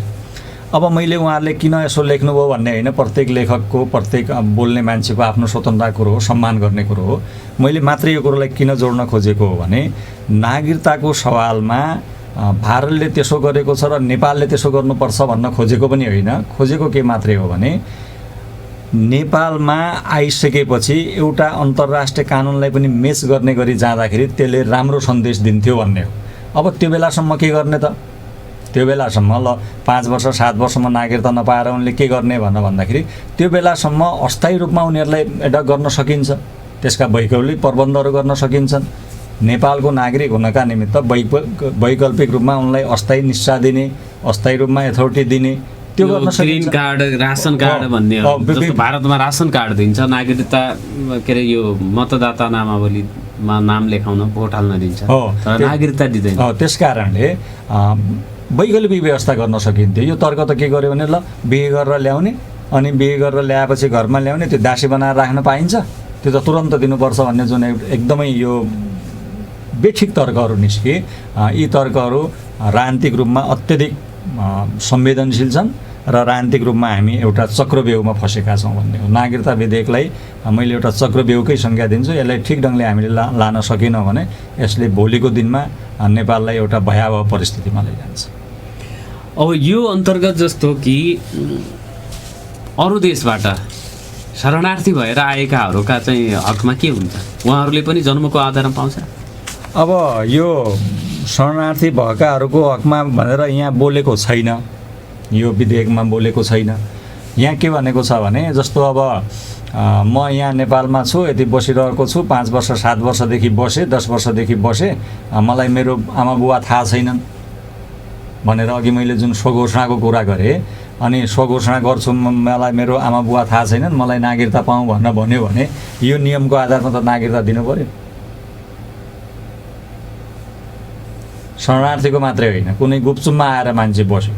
अब मैले उहाँहरूले किन यसो लेख्नुभयो भन्ने होइन, प्रत्येक लेखकको, प्रत्येक बोल्ने मान्छेको आफ्नो स्वतन्त्रता कुरो हो, सम्मान गर्ने कुरो हो। मैले मात्र यो कुरोलाई किन जोड्न खोजेको हो भने नागरिकताको सवालमा भारतले त्यसो गरेको छ र नेपालले त्यसो गर्नुपर्छ भन्न खोजेको पनि होइन। खोजेको के मात्रै हो भने नेपालमा आइसकेपछि एउटा अन्तर्राष्ट्रिय कानुनलाई पनि मेच गर्ने गरी जाँदाखेरि त्यसले राम्रो सन्देश दिन्थ्यो भन्ने हो। अब त्यो बेलासम्म के गर्ने त? त्यो बेलासम्म 5 वर्ष 7 वर्षमा नागरिकता नपाएर उनले के गर्ने भन्दाखेरि त्यो बेलासम्म अस्थायी रूपमा उनीहरूलाई एडप्ट गर्न सकिन्छ। त्यसका वैकल्पिक प्रबन्धहरू गर्न सकिन्छन्। नेपालको नागरिक हुनका निमित्त वैकल्पिक रूपमा उनलाई अस्थायी निस्सा दिने, अस्थायी रूपमा एथोरिटी दिने, त्यो गर्न ग्रिन सकिन्छ। कार्ड, रासन कार्ड भन्ने हो। जस्तो भारतमा रासन कार्ड दिन्छ, नागरिकता के अरे यो मतदाता नामावलीमा नाम लेखाउन भोट हाल्न दिन्छ, तर नागरिकता दिँदैन। त्यस कारणले वैकल्पिक व्यवस्था गर्न सकिन्थ्यो। यो तर्क त के गर्यो भने ल बिहे गरेर ल्याउने, अनि बिहे गरेर ल्याएपछि घरमा ल्याउने, त्यो दासी बनाएर राख्न पाइन्छ, त्यो त तुरन्त दिनुपर्छ भन्ने जुन एकदमै यो बेठिक तर्कहरू निस्के, यी तर्कहरू राजनीतिक रूपमा अत्यधिक संवेदनशील छन् र राजनीतिक रूपमा हामी एउटा चक्रव्यूहमा फँसेका छौँ भन्ने हो। नागरिकता विधेयकलाई मैले एउटा चक्रव्यूहकै संज्ञा दिन्छु। यसलाई ठिक ढङ्गले हामीले लान सकेनौँ भने यसले भोलिको दिनमा नेपाललाई एउटा भयावह परिस्थितिमा लैजान्छ। अब यो अन्तर्गत जस्तो कि अरू देशबाट शरणार्थी भएर आएकाहरूका चाहिँ हकमा के हुन्छ? उहाँहरूले पनि जन्मको आधारमा पाउँछ? अब यो शरणार्थी भएकाहरूको हकमा भनेर यहाँ बोलेको छैन, यो विधेयकमा बोलेको छैन। यहाँ के भनेको छ भने जस्तो अब म यहाँ नेपालमा छु, यति बसिरहेको छु, 5 वर्ष 7 वर्षदेखि बसेँ, 10 वर्षदेखि बसेँ, मलाई मेरो आमा बुवा थाहा छैनन् भनेर अघि मैले जुन स्वघोषणाको कुरा गरेँ, अनि स्वघोषणा गर्छु मलाई मेरो आमा बुवा थाहा छैनन्, मलाई नागरिकता पाऊँ भनेर भन्यो भने यो नियमको आधारमा त नागरिकता दिनु पर्यो। शरणार्थीको मात्रै होइन, कुनै गुपचुपमा आएर मान्छे बस्यो,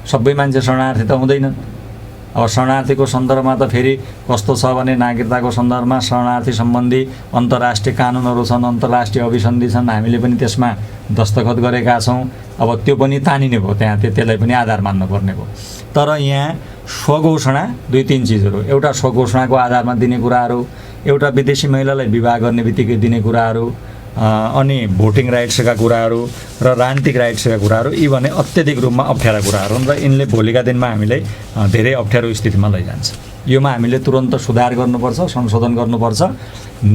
सबै मान्छे शरणार्थी त हुँदैनन्। अब शरणार्थीको सन्दर्भमा त फेरि कस्तो छ भने नागरिकताको सन्दर्भमा शरणार्थी सम्बन्धी अन्तर्राष्ट्रिय कानुनहरू छन्, अन्तर्राष्ट्रिय अभिसन्धि छन्, हामीले पनि त्यसमा दस्तखत गरेका छौँ। अब त्यो पनि तानिने भयो, त्यहाँ त्यसलाई पनि आधार मान्नुपर्ने भयो। तर यहाँ स्वघोषणा 2-3 चिजहरू, एउटा स्वघोषणाको आधारमा दिने कुराहरू, एउटा विदेशी महिलालाई विवाह गर्ने बित्तिकै दिने कुराहरू, अनि भोटिङ राइट्सका कुराहरू र राजनीतिक राइट्सका कुराहरू, यी भने अत्यधिक रूपमा अप्ठ्यारा कुराहरू हुन् र यिनले भोलिका दिनमा हामीलाई धेरै अप्ठ्यारो स्थितिमा लैजान्छ। योमा हामीले तुरन्त सुधार गर्नुपर्छ, संशोधन गर्नुपर्छ।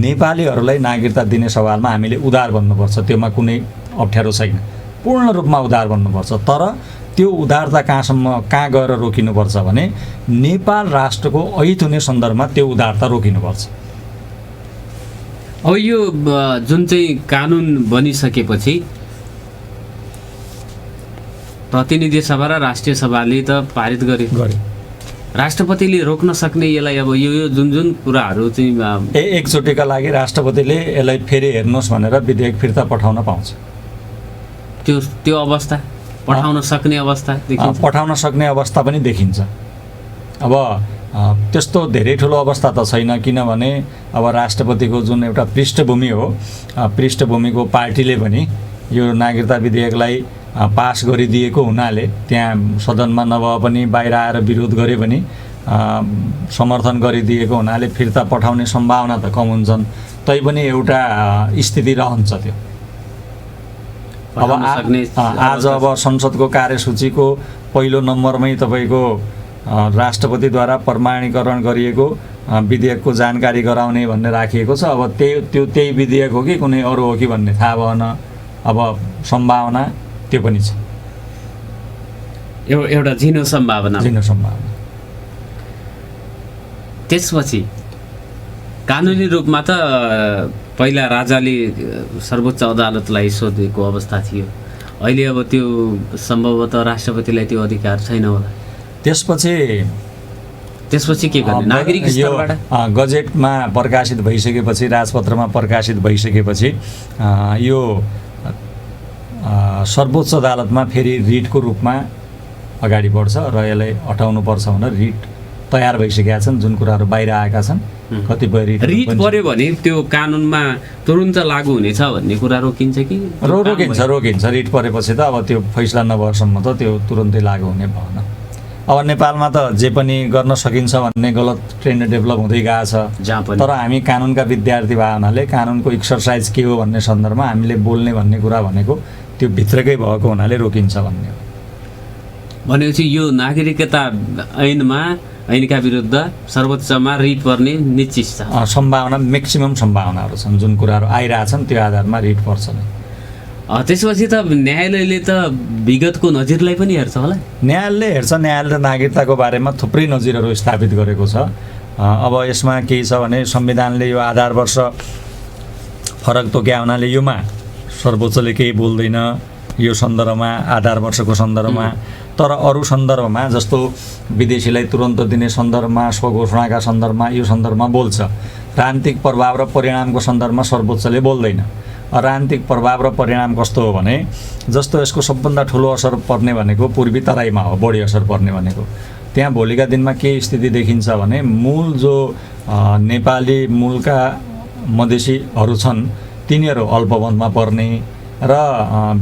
नेपालीहरूलाई नागरिकता दिने सवालमा हामीले उदार बन्नुपर्छ, त्योमा कुनै अप्ठ्यारो छैन, पूर्ण रूपमा उदार बन्नुपर्छ। तर त्यो उदारता कहाँ गएर रोकिनुपर्छ भने नेपाल राष्ट्रको ऐत हुने सन्दर्भमा त्यो उदारता रोकिनुपर्छ। अब यो जुन चाहिँ कानुन बनिसकेपछि प्रतिनिधि सभा र राष्ट्रिय सभाले त पारित गरे, राष्ट्रपतिले रोक्न सक्ने यसलाई? अब यो जुन कुराहरू चाहिँ एकचोटिका लागि राष्ट्रपतिले यसलाई फेरि हेर्नुहोस् भनेर विधेयक फिर्ता पठाउन पाउँछ। त्यो अवस्था पठाउन सक्ने अवस्था देखिन्छ, पठाउन सक्ने अवस्था पनि देखिन्छ। अब त्यस्तो धेरै ठुलो अवस्था त छैन, किनभने अब राष्ट्रपतिको जुन एउटा पृष्ठभूमि हो, पृष्ठभूमिको पार्टीले पनि यो नागरिकता विधेयकलाई पास गरिदिएको हुनाले त्यहाँ सदनमा नभए पनि बाहिर आएर विरोध गरे पनि समर्थन गरिदिएको हुनाले फिर्ता पठाउने सम्भावना त कम हुन्छन्। तैपनि एउटा स्थिति रहन्छ त्यो। अब आज अब संसदको कार्यसूचीको पहिलो नम्बरमै तपाईँको राष्ट्रपतिद्वारा प्रमाणीकरण गरिएको विधेयकको जानकारी गराउने भन्ने राखिएको छ। अब त्यही विधेयक हो कि कुनै अरू हो कि भन्ने थाहा भएन। अब सम्भावना त्यो पनि छ, एउटा झिनो सम्भावना। त्यसपछि कानुनी रूपमा त पहिला राजाले सर्वोच्च अदालतलाई सोधेको अवस्था थियो, अहिले अब त्यो सम्भवतः राष्ट्रपतिलाई त्यो अधिकार छैन होला। त्यसपछि के गर्ने? नागरिक स्तरबाट गजेटमा प्रकाशित भइसकेपछि, राजपत्रमा प्रकाशित भइसकेपछि यो सर्वोच्च अदालतमा फेरि रिटको रूपमा अगाडि बढ्छ र यसलाई हटाउनुपर्छ भनेर रिट तयार भइसकेका छन्। जुन कुराहरू बाहिर आएका छन्, कतिपय रिट पर्यो भने त्यो कानुनमा तुरुन्त लागू हुनेछ भन्ने कुरा रोकिन्छ कि? रोकिन्छ। रिट परेपछि त अब त्यो फैसला नभएसम्म त त्यो तुरुन्तै लागू हुने भएन। अब नेपालमा त जे पनि गर्न सकिन्छ भन्ने गलत ट्रेन्ड डेभलप हुँदै गएको छ। तर हामी कानुनका विद्यार्थी भए हुनाले कानुनको एक्सर्साइज के हो भन्ने सन्दर्भमा हामीले बोल्ने भन्ने कुरा भनेको त्यो भित्रकै भएको हुनाले रोकिन्छ भन्ने हो। भनेपछि यो नागरिकता ऐनका विरुद्ध सर्वोच्चमा रिट पर्ने निश्चित छ? सम्भावना, म्याक्सिमम सम्भावनाहरू छन्। जुन कुराहरू आइरहेछन् त्यो आधारमा रिट पर्छ नै। त्यसपछि त न्यायालयले त विगतको नजिरलाई पनि हेर्छ होला? न्यायालयले हेर्छ। न्यायालयले नागरिकताको बारेमा थुप्रै नजिरहरू स्थापित गरेको छ। अब यसमा केही छ भने संविधानले यो आधार वर्ष फरक तोक्या हुनाले योमा सर्वोच्चले केही बोल्दैन यो सन्दर्भमा, आधार वर्षको सन्दर्भमा। तर अरू सन्दर्भमा जस्तो विदेशीलाई तुरन्त दिने सन्दर्भमा, स्वघोषणाका सन्दर्भमा, यो सन्दर्भमा बोल्छ। राजनीतिक प्रभाव र परिणामको सन्दर्भमा सर्वोच्चले बोल्दैन। राजनीतिक प्रभाव र परिणाम कस्तो हो भने जस्तो यसको सबभन्दा ठुलो असर पर्ने भनेको पूर्वी तराईमा हो, बढी असर पर्ने भनेको। त्यहाँ भोलिका दिनमा के स्थिति देखिन्छ भने मूल जो नेपाली मूलका मधेसीहरू छन् तिनीहरू अल्पमतमा पर्ने र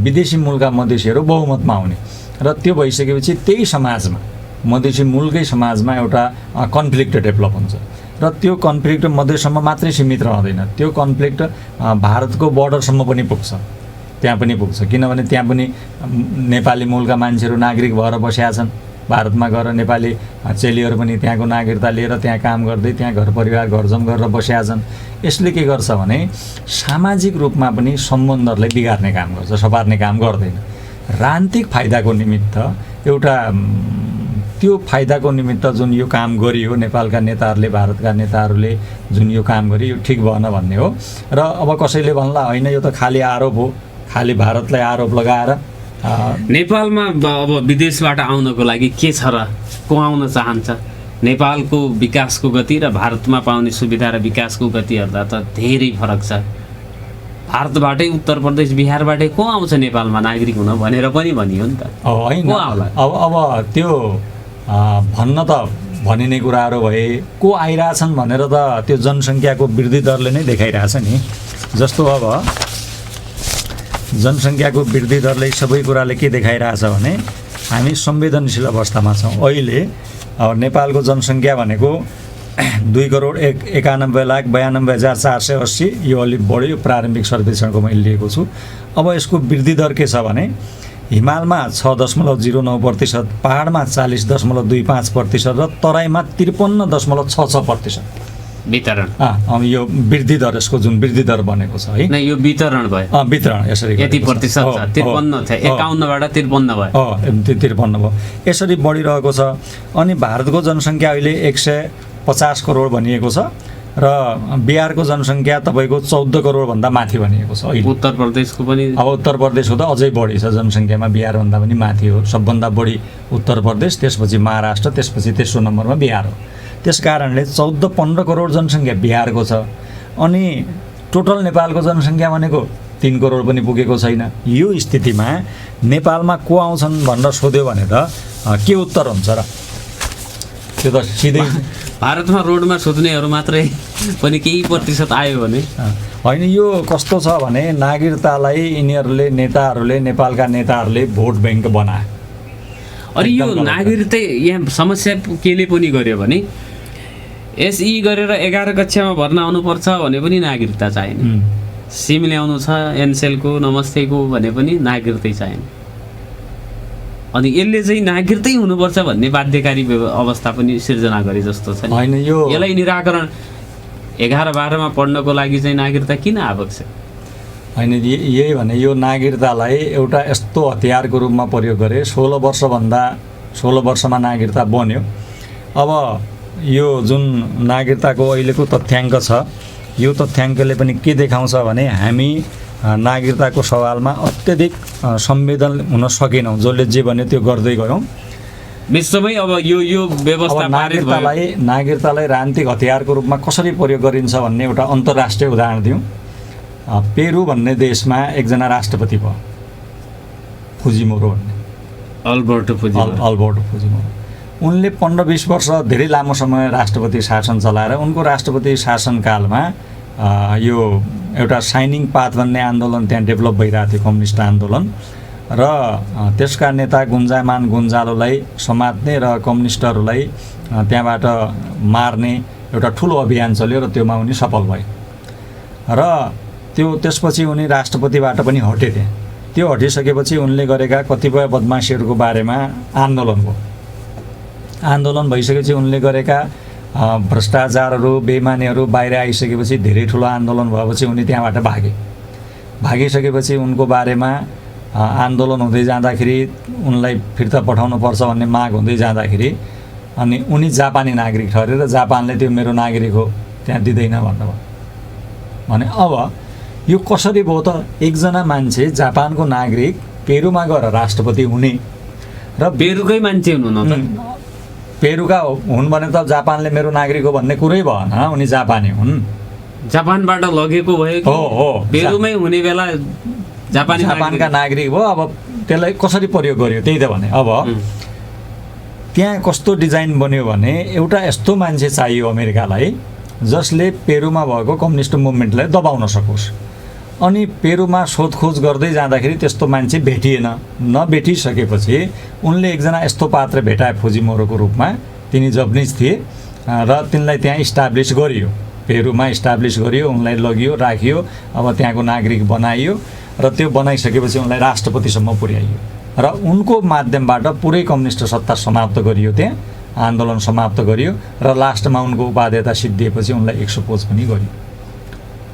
विदेशी मूलका मधेसीहरू बहुमतमा आउने र त्यो भइसकेपछि त्यही समाजमा, मधेसी मूलकै समाजमा एउटा कन्फ्लिक्ट डेभलप हुन्छ र त्यो कन्फ्लिक्ट मधेससम्म मात्रै सीमित रहँदैन, त्यो कन्फ्लिक्ट भारतको बोर्डरसम्म पनि पुग्छ, त्यहाँ पनि पुग्छ। किनभने त्यहाँ पनि नेपाली मूलका मान्छेहरू नागरिक भएर बसेका छन्, भारतमा गएर नेपाली चेलीहरू पनि त्यहाँको नागरिकता लिएर त्यहाँ काम गर्दै त्यहाँ घर परिवार घरजम गरेर बसेका छन्। यसले के गर्छ भने सामाजिक रूपमा पनि सम्बन्धहरूलाई बिगार्ने काम गर्छ, सपार्ने काम गर्दैन। राजनीतिक फाइदाको निमित्त एउटा त्यो फाइदाको निमित्त जुन यो काम गरियो नेपालका नेताहरूले, भारतका नेताहरूले जुन यो काम गरियो यो ठिक भएन भन्ने हो। र अब कसैले भन्ला होइन यो त खालि आरोप हो, खालि भारतलाई आरोप लगाएर नेपालमा अब विदेशबाट आउनको लागि के छ र को आउन चाहन्छ? नेपालको विकासको गति र भारतमा पाउने सुविधा र विकासको गति हेर्दा त धेरै फरक छ। भारतबाटै उत्तर प्रदेश बिहारबाटै को आउँछ नेपालमा नागरिक हुन भनेर पनि भनियो नि त। होइन अब त्यो भन्न त भनिने कुराहरू भए को आइरहेछन् भनेर त त्यो जनसङ्ख्याको वृद्धि दरले नै देखाइरहेछ नि। जस्तो अब जनसङ्ख्याको वृद्धि दरले सबै कुराले के देखाइरहेछ भने हामी संवेदनशील अवस्थामा छौँ। अहिले अब नेपालको जनसङ्ख्या भनेको 2,91,92,92,480 यो अलिक बढ्यो, यो प्रारम्भिक सर्वेक्षणको मैले लिएको छु। अब यसको वृद्धि दर के छ भने हिमालमा 6.09%, पहाडमा 40.25% र तराईमा 53.66% वितरण। अब यो वृद्धि दर, यसको जुन वृद्धि दर बनेको छ है, यो वितरण भयो। वितरण यसरी यति प्रतिशत छ, 53 थियो, 51बाट 53 भयो। 53 भयो, यसरी बढिरहेको छ। अनि भारतको जनसङ्ख्या अहिले 150 करोड भनिएको छ र बिहारको जनसङ्ख्या तपाईँको 14 करोडभन्दा माथि भनिएको छ अहिले। उत्तर प्रदेशको पनि अब उत्तर प्रदेशको त अझै बढी छ जनसङ्ख्यामा, बिहारभन्दा पनि माथि हो। सबभन्दा बढी उत्तर प्रदेश, त्यसपछि महाराष्ट्र, त्यसपछि तेस्रो नम्बरमा बिहार हो। त्यस कारणले 14-15 करोड जनसङ्ख्या बिहारको छ। अनि टोटल नेपालको जनसङ्ख्या भनेको 3 करोड पनि पुगेको छैन। यो स्थितिमा नेपालमा को आउँछन् भनेर सोध्यो भने त के उत्तर हुन्छ र? त्यो त सिधै भारतमा रोडमा सोध्नेहरू मात्रै पनि केही प्रतिशत आयो भने होइन। यो कस्तो छ भने नागरिकतालाई यिनीहरूले, नेताहरूले, नेपालका नेताहरूले भोट ब्याङ्क बनाए। अनि यो नागरिकता यहाँ समस्या केले पनि गर्यो भने एसई गरेर 11 कक्षामा भर्ना आउनुपर्छ भने पनि नागरिकता चाहिएन, सिम ल्याउनु छ एनसेलको नमस्तेको भने पनि नागरिकतै चाहिएन। अनि यसले चाहिँ नागरिकतै हुनुपर्छ भन्ने बाध्यकारी अवस्था पनि सिर्जना गरे जस्तो छ। होइन, यसलाई निराकरण 11-12मा पढ्नको लागि चाहिँ नागरिकता किन आवश्यक? होइन, यही भने यो नागरिकतालाई एउटा यस्तो हतियारको रूपमा प्रयोग गरे। 16 वर्षमा नागरिकता बन्यो। अब यो जुन नागरिकताको अहिलेको तथ्याङ्क छ, यो तथ्याङ्कले पनि के देखाउँछ भने हामी नागरिकताको सवालमा अत्यधिक संवेदन हुन सकेनौँ। जसले जे भन्यो त्यो गर्दै गयौँ विश्वमै। अब यो व्यवस्था नागरिकतालाई राजनीतिक हतियारको रूपमा कसरी प्रयोग गरिन्छ भन्ने एउटा अन्तर्राष्ट्रिय उदाहरण दिउँ। पेरु भन्ने देशमा एकजना राष्ट्रपति भयो, फुजिमोरो भन्ने, अल्बर्टो फुजिमोरो। उनले 15-20 वर्ष धेरै लामो समय राष्ट्रपति शासन चलाएर उनको राष्ट्रपति शासनकालमा यो एउटा साइनिङ पाथ भन्ने आन्दोलन त्यहाँ डेभलप भइरहेको थियो, कम्युनिस्ट आन्दोलन। र त्यसका नेता गुन्जामान गुन्जालोलाई समात्ने र कम्युनिस्टहरूलाई त्यहाँबाट मार्ने एउटा ठुलो अभियान चल्यो र त्योमा उनी सफल भए। र त्यसपछि उनी राष्ट्रपतिबाट पनि हटेथे। त्यो हटिसकेपछि उनले गरेका कतिपय बदमासीहरूको बारेमा आन्दोलन भइसकेपछि उनले गरेका भ्रष्टाचारहरू, बेइमानीहरू बाहिर आइसकेपछि, धेरै ठुलो आन्दोलन भएपछि उनी त्यहाँबाट भागिसकेपछि उनको बारेमा आन्दोलन हुँदै जाँदाखेरि, उनलाई फिर्ता पठाउनुपर्छ भन्ने माग हुँदै जाँदाखेरि अनि उनी जापानी नागरिक ठहरे र जापानले त्यो मेरो नागरिक हो त्यहाँ दिँदैन भन्नुभयो। भने अब यो कसरी भयो त? एकजना मान्छे जापानको नागरिक पेरुमा गएर राष्ट्रपति हुने र पेरुकै मान्छे हुनु न त? पेरुका हुन् भने त जापानले मेरो नागरिक हो भन्ने कुरै भएन, उनी जापानी हुन्। जापानबाट लगेको भयो कि हो पेरुमै हुने बेला जापानका नागरिक भयो। अब त्यसलाई कसरी प्रयोग गर्यो त्यही त भने। अब त्यहाँ कस्तो डिजाइन बन्यो भने एउटा यस्तो मान्छे चाहियो अमेरिकालाई जसले पेरुमा भएको कम्युनिस्ट मुभमेन्टलाई दबाउन सकोस्। अनि पेरुमा सोधखोज गर्दै जाँदाखेरि त्यस्तो मान्छे भेटिएन। नभेटिसकेपछि उनले एकजना यस्तो पात्र भेटाए फुजिमोरोको रूपमा, तिनी जपनिज थिए र तिनलाई त्यहाँ इस्टाब्लिस गरियो, पेरुमा इस्टाब्लिस गरियो, उनलाई लगियो, राखियो, अब त्यहाँको नागरिक बनाइयो र त्यो बनाइसकेपछि उनलाई राष्ट्रपतिसम्म पुर्याइयो र उनको माध्यमबाट पुरै कम्युनिस्ट सत्ता समाप्त गरियो, त्यहाँ आन्दोलन समाप्त गरियो र लास्टमा उनको उपाध्येयता सिद्धिएपछि उनलाई एक्सपोज पनि गरियो।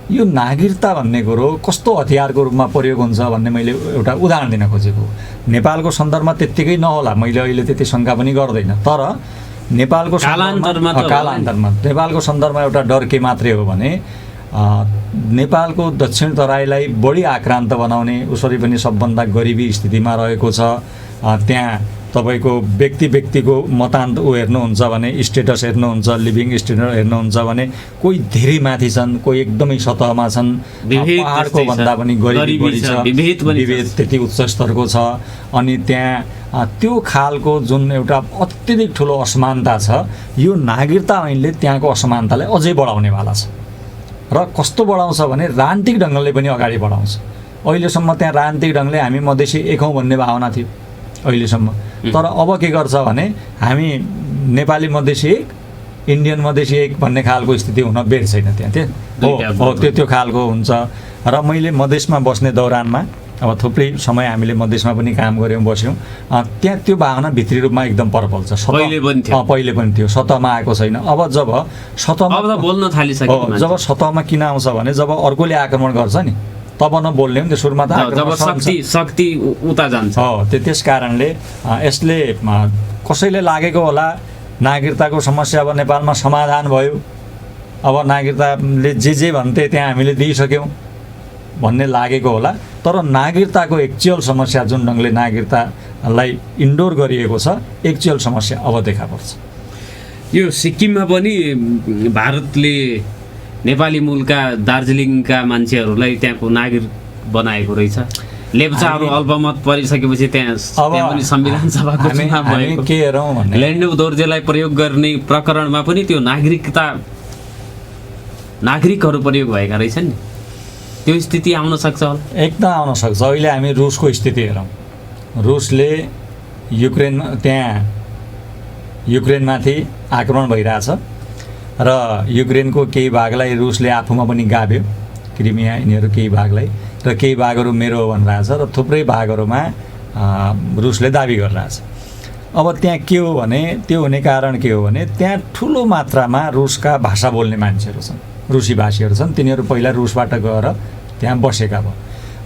यो नागरिकता भन्ने कुरो कस्तो हतियारको रूपमा प्रयोग हुन्छ भन्ने मैले एउटा उदाहरण दिन खोजेको। नेपालको सन्दर्भमा त्यत्तिकै नहोला, मैले अहिले त्यति शङ्का पनि गर्दैन, तर नेपालको कालान्तरमा नेपालको सन्दर्भमा एउटा डर के मात्रै हो भने नेपालको दक्षिण तराईलाई बढी आक्रान्त बनाउने, उसरी पनि सबभन्दा गरिबी स्थितिमा रहेको छ। त्यहाँ तपाईँको व्यक्तिको मतान्त हेर्नुहुन्छ भने, स्टेटस हेर्नुहुन्छ, लिभिङ स्ट्यान्डर्ड हेर्नुहुन्छ भने कोही धेरै माथि छन्, कोही एकदमै सतहमा छन्, पहाडको भन्दा पनि गरिबी बढी छ, विभेद त्यति उच्च स्तरको छ। अनि त्यहाँ त्यो खालको जुन एउटा अत्यधिक ठुलो असमानता छ, यो नागरिकता ऐनले त्यहाँको असमानतालाई अझै बढाउनेवाला छ। र कस्तो बढाउँछ भने राजनीतिक ढङ्गले पनि अगाडि बढाउँछ। अहिलेसम्म त्यहाँ राजनीतिक ढङ्गले हामी मधेसी एक हौँ भन्ने भावना थियो अहिलेसम्म, तर अब के गर्छ भने हामी नेपाली मधेसी एक, इन्डियन मधेसी एक भन्ने खालको स्थिति हुन बेर छैन त्यहाँ। त्यो खालको हुन्छ। र मैले मधेसमा बस्ने दौरानमा अब थुप्रै समय हामीले मधेसमा पनि काम गऱ्यौँ, बस्यौँ, त्यहाँ त्यो भावना भित्री रूपमा एकदम परपल छ। पहिले पनि थियो, सतहमा आएको छैन। अब जब सतहमा बोल्न थालिसक्यो, जब सतहमा किन आउँछ भने जब अर्कोले आक्रमण गर्छ नि तब नबोल्ने हो नि त, सुरुमा त शक्ति उता जान्छ। त्यस कारणले यसले कसैले लागेको होला नागरिकताको समस्या अब नेपालमा समाधान भयो, अब नागरिकताले जे भन्थे त्यहाँ हामीले दिइसक्यौँ भन्ने लागेको होला। तर नागरिकताको एक्चुअल समस्या जुन ढङ्गले नागरिकतालाई इन्डोर गरिएको छ, एक्चुअल समस्या अब देखा पर्छ। यो सिक्किममा पनि भारतले नेपाली मूलका दार्जिलिङका मान्छेहरूलाई त्यहाँको नागरिक बनाएको रहेछ। लेप्चाहरू अल्पमत परिसकेपछि त्यहाँ पनि संविधान सभाको चुनाव भएको, के हेरौँ भने ल्यान्डो दोर्जेलाई प्रयोग गर्ने प्रकरणमा पनि त्यो नागरिकहरू प्रयोग भएका रहेछन् नि। त्यो स्थिति आउन सक्छ होला, एकदम आउन सक्छ। अहिले हामी रुसको स्थिति हेरौँ। रुसले युक्रेनमाथि आक्रमण भइरहेछ र युक्रेनको केही भागलाई रुसले आफूमा पनि गाभ्यो, क्रिमिया यिनीहरू केही भागलाई, र केही भागहरू मेरो हो भनिरहेछ र थुप्रै भागहरूमा रुसले दाबी गरिरहेछ। अब त्यहाँ के हो भने, त्यो हुने कारण के हो भने त्यहाँ ठुलो मात्रामा रुसका भाषा बोल्ने मान्छेहरू छन्, रुसी भाषीहरू छन्। तिनीहरू पहिला रुसबाट गएर त्यहाँ बसेका भयो।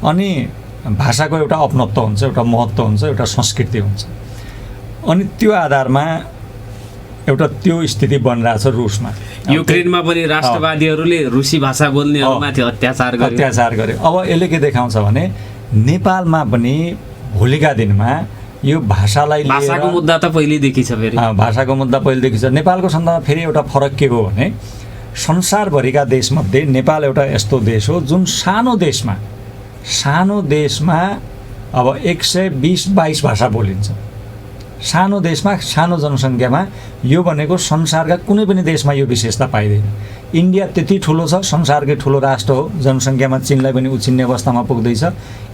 अनि भाषाको एउटा अपनत्व हुन्छ, एउटा महत्त्व हुन्छ, एउटा संस्कृति हुन्छ। अनि त्यो आधारमा एउटा त्यो स्थिति बनिरहेछ रुसमा। युक्रेनमा पनि राष्ट्रवादीहरूले रुसी भाषा बोल्नेहरूमाथि अत्याचार गर्यो। अब यसले के देखाउँछ भने नेपालमा पनि भोलिका दिनमा यो भाषालाई भाषाको मुद्दा त पहिल्यैदेखि छ। फेरि भाषाको मुद्दा पहिलेदेखि छ। नेपालको सन्दर्भमा फेरि एउटा फरक के हो भने संसारभरिका देशमध्ये नेपाल एउटा यस्तो देश हो जुन सानो देशमा अब 120-22 भाषा बोलिन्छ। सानो देशमा, सानो जनसङ्ख्यामा यो भनेको संसारका कुनै पनि देशमा यो विशेषता पाइँदैन। इन्डिया त्यति ठुलो छ, संसारकै ठुलो राष्ट्र हो, जनसङ्ख्यामा चीनलाई पनि उछिन्ने अवस्थामा पुग्दैछ।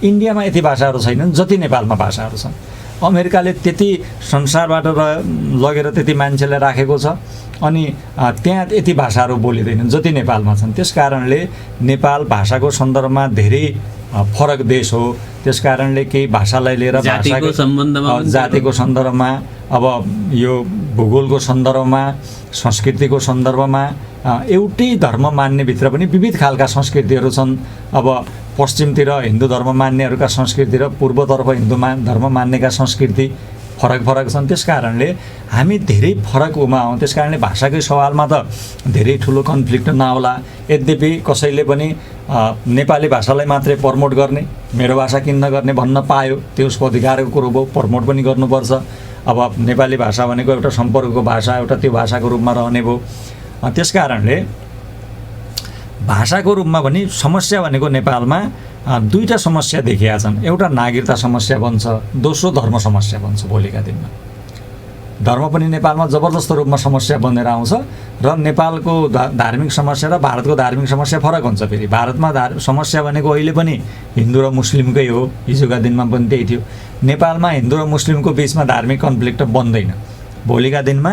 इन्डियामा यति भाषाहरू छैनन् जति नेपालमा भाषाहरू छन्। अमेरिकाले त्यति संसारबाट लगेर त्यति मान्छेलाई राखेको छ, अनि त्यहाँ यति भाषाहरू बोलिँदैनन् जति नेपालमा छन्। त्यस कारणले नेपाल भाषाको सन्दर्भमा धेरै फरक देश हो। त्यस कारणले केही भाषालाई लिएर जातिको सन्दर्भमा, अब यो भूगोलको सन्दर्भमा, संस्कृतिको सन्दर्भमा एउटै धर्म मान्नेभित्र पनि विविध खालका संस्कृतिहरू छन्। अब पश्चिमतिर हिन्दू धर्म मान्नेहरूका संस्कृति र पूर्वतर्फ हिन्दू धर्म मान्नेका संस्कृति फरक छन्। त्यस कारणले हामी धेरै फरकमा हौँ। त्यस कारणले भाषाकै सवालमा त धेरै ठुलो कन्फ्लिक्ट नहोला। यद्यपि कसैले पनि नेपाली भाषालाई मात्रै प्रमोट गर्ने, मेरो भाषा किन नगर्ने भन्न पायो, त्यो उसको अधिकारको कुरो भयो, प्रमोट पनि गर्नुपर्छ। अब नेपाली भाषा भनेको एउटा सम्पर्कको भाषा, एउटा त्यो भाषाको रूपमा रहने भयो। त्यस कारणले भाषाको रूपमा पनि समस्या भनेको नेपालमा दुईटा समस्या देखिएका छन्। एउटा नागरिकता समस्या बन्छ, दोस्रो धर्म समस्या बन्छ भोलिका दिनमा। धर्म पनि नेपालमा जबरजस्त रूपमा समस्या बनेर आउँछ र नेपालको धार्मिक समस्या र भारतको धार्मिक समस्या फरक हुन्छ। फेरि भारतमा समस्या भनेको अहिले पनि हिन्दू र मुस्लिमकै हो, हिजोका दिनमा पनि त्यही थियो। नेपालमा हिन्दू र मुस्लिमको बिचमा धार्मिक कन्फ्लिक्ट बन्दैन। भोलिका दिनमा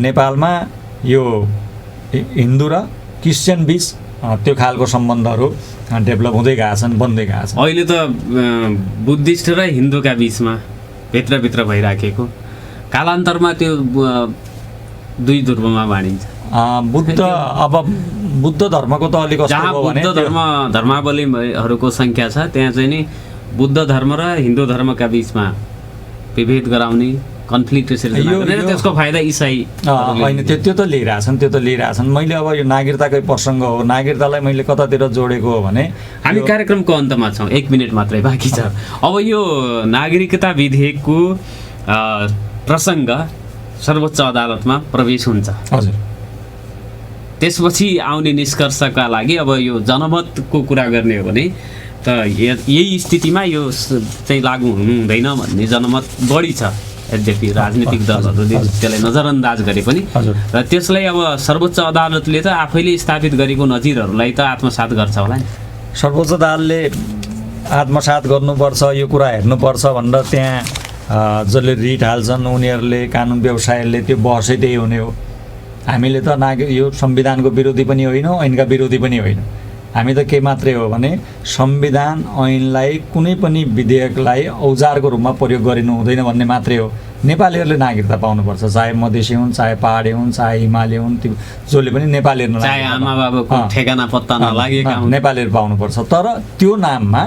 नेपालमा यो हिन्दू र क्रिस्चियन बिच त्यो खालको सम्बन्धहरू डेभलप हुँदै गएका छन्, बन्दै गएका छन्। अहिले त बुद्धिस्ट र हिन्दूका बिचमा भित्रभित्र भइराखेको, कालान्तरमा त्यो दुई ध्रुवमा बाँडिन्छ। अब बुद्ध धर्मको त अलिक जहाँ बुद्ध धर्मावलम्बीहरूको सङ्ख्या छ त्यहाँ चाहिँ नि बुद्ध धर्म र हिन्दू धर्मका बिचमा विभेद गराउने, कन्फ्लिक्ट त्यसको फाइदा इसाई होइन, त्यो त लिइरहेछन्। मैले अब यो नागरिकताकै प्रसङ्ग हो, नागरिकतालाई मैले कतातिर जोडेको हो भने हामी कार्यक्रमको अन्तमा छौँ, 1 मिनट मात्रै बाँकी छ। अब यो नागरिकता विधेयकको प्रसङ्ग सर्वोच्च अदालतमा प्रवेश हुन्छ। हजुर। त्यसपछि आउने निष्कर्षका लागि अब यो जनमतको कुरा गर्ने हो भने त यही स्थितिमा यो चाहिँ लागू हुनु हुँदैन भन्ने जनमत बढी छ। यद्यपि राजनीतिक दलहरूले त्यसलाई नजरअन्दाज गरे पनि र त्यसलाई अब सर्वोच्च अदालतले त आफैले स्थापित गरेको नजिरहरूलाई त आत्मसात गर्छ होला नि। सर्वोच्च अदालतले आत्मसात गर्नुपर्छ, यो कुरा हेर्नुपर्छ भनेर त्यहाँ जसले रिट हाल्छन् उनीहरूले, कानुन व्यवसायीहरूले त्यो बहसै त्यही हुने हो। हामीले त यो संविधानको विरोधी पनि होइनौँ, ऐनका विरोधी पनि होइनौँ। हामी त के मात्रै हो भने संविधान ऐनलाई कुनै पनि विधेयकलाई औजारको रूपमा प्रयोग गरिनु हुँदैन भन्ने मात्रै हो। नेपालीहरूले नागरिकता पाउनुपर्छ, चाहे मधेसी हुन्, चाहे पहाडी हुन्, चाहे हिमाली हुन्, त्यो जसले पनि नेपालीहरू चाहे आमा बाबाको ठेगाना पत्ता नलागेका हुन्, नेपालीहरू पाउनुपर्छ। तर त्यो नाममा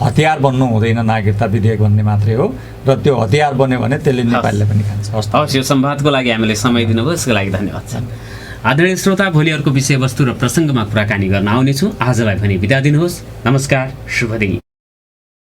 हतियार बन्नु हुँदैन नागरिकता विधेयक भन्ने मात्रै हो, र त्यो हतियार बन्यो भने त्यसले नेपालीलाई पनि खान्छ। हस्, यो संवादको लागि हामीले समय दिनुभयो, यसको लागि धन्यवाद छ। आदरणीय श्रोता, भोलि अर्को विषयवस्तु र प्रसङ्गमा कुराकानी गर्न आउनेछु। आजलाई भने बिदा दिनुहोस्। नमस्कार, शुभ दिन।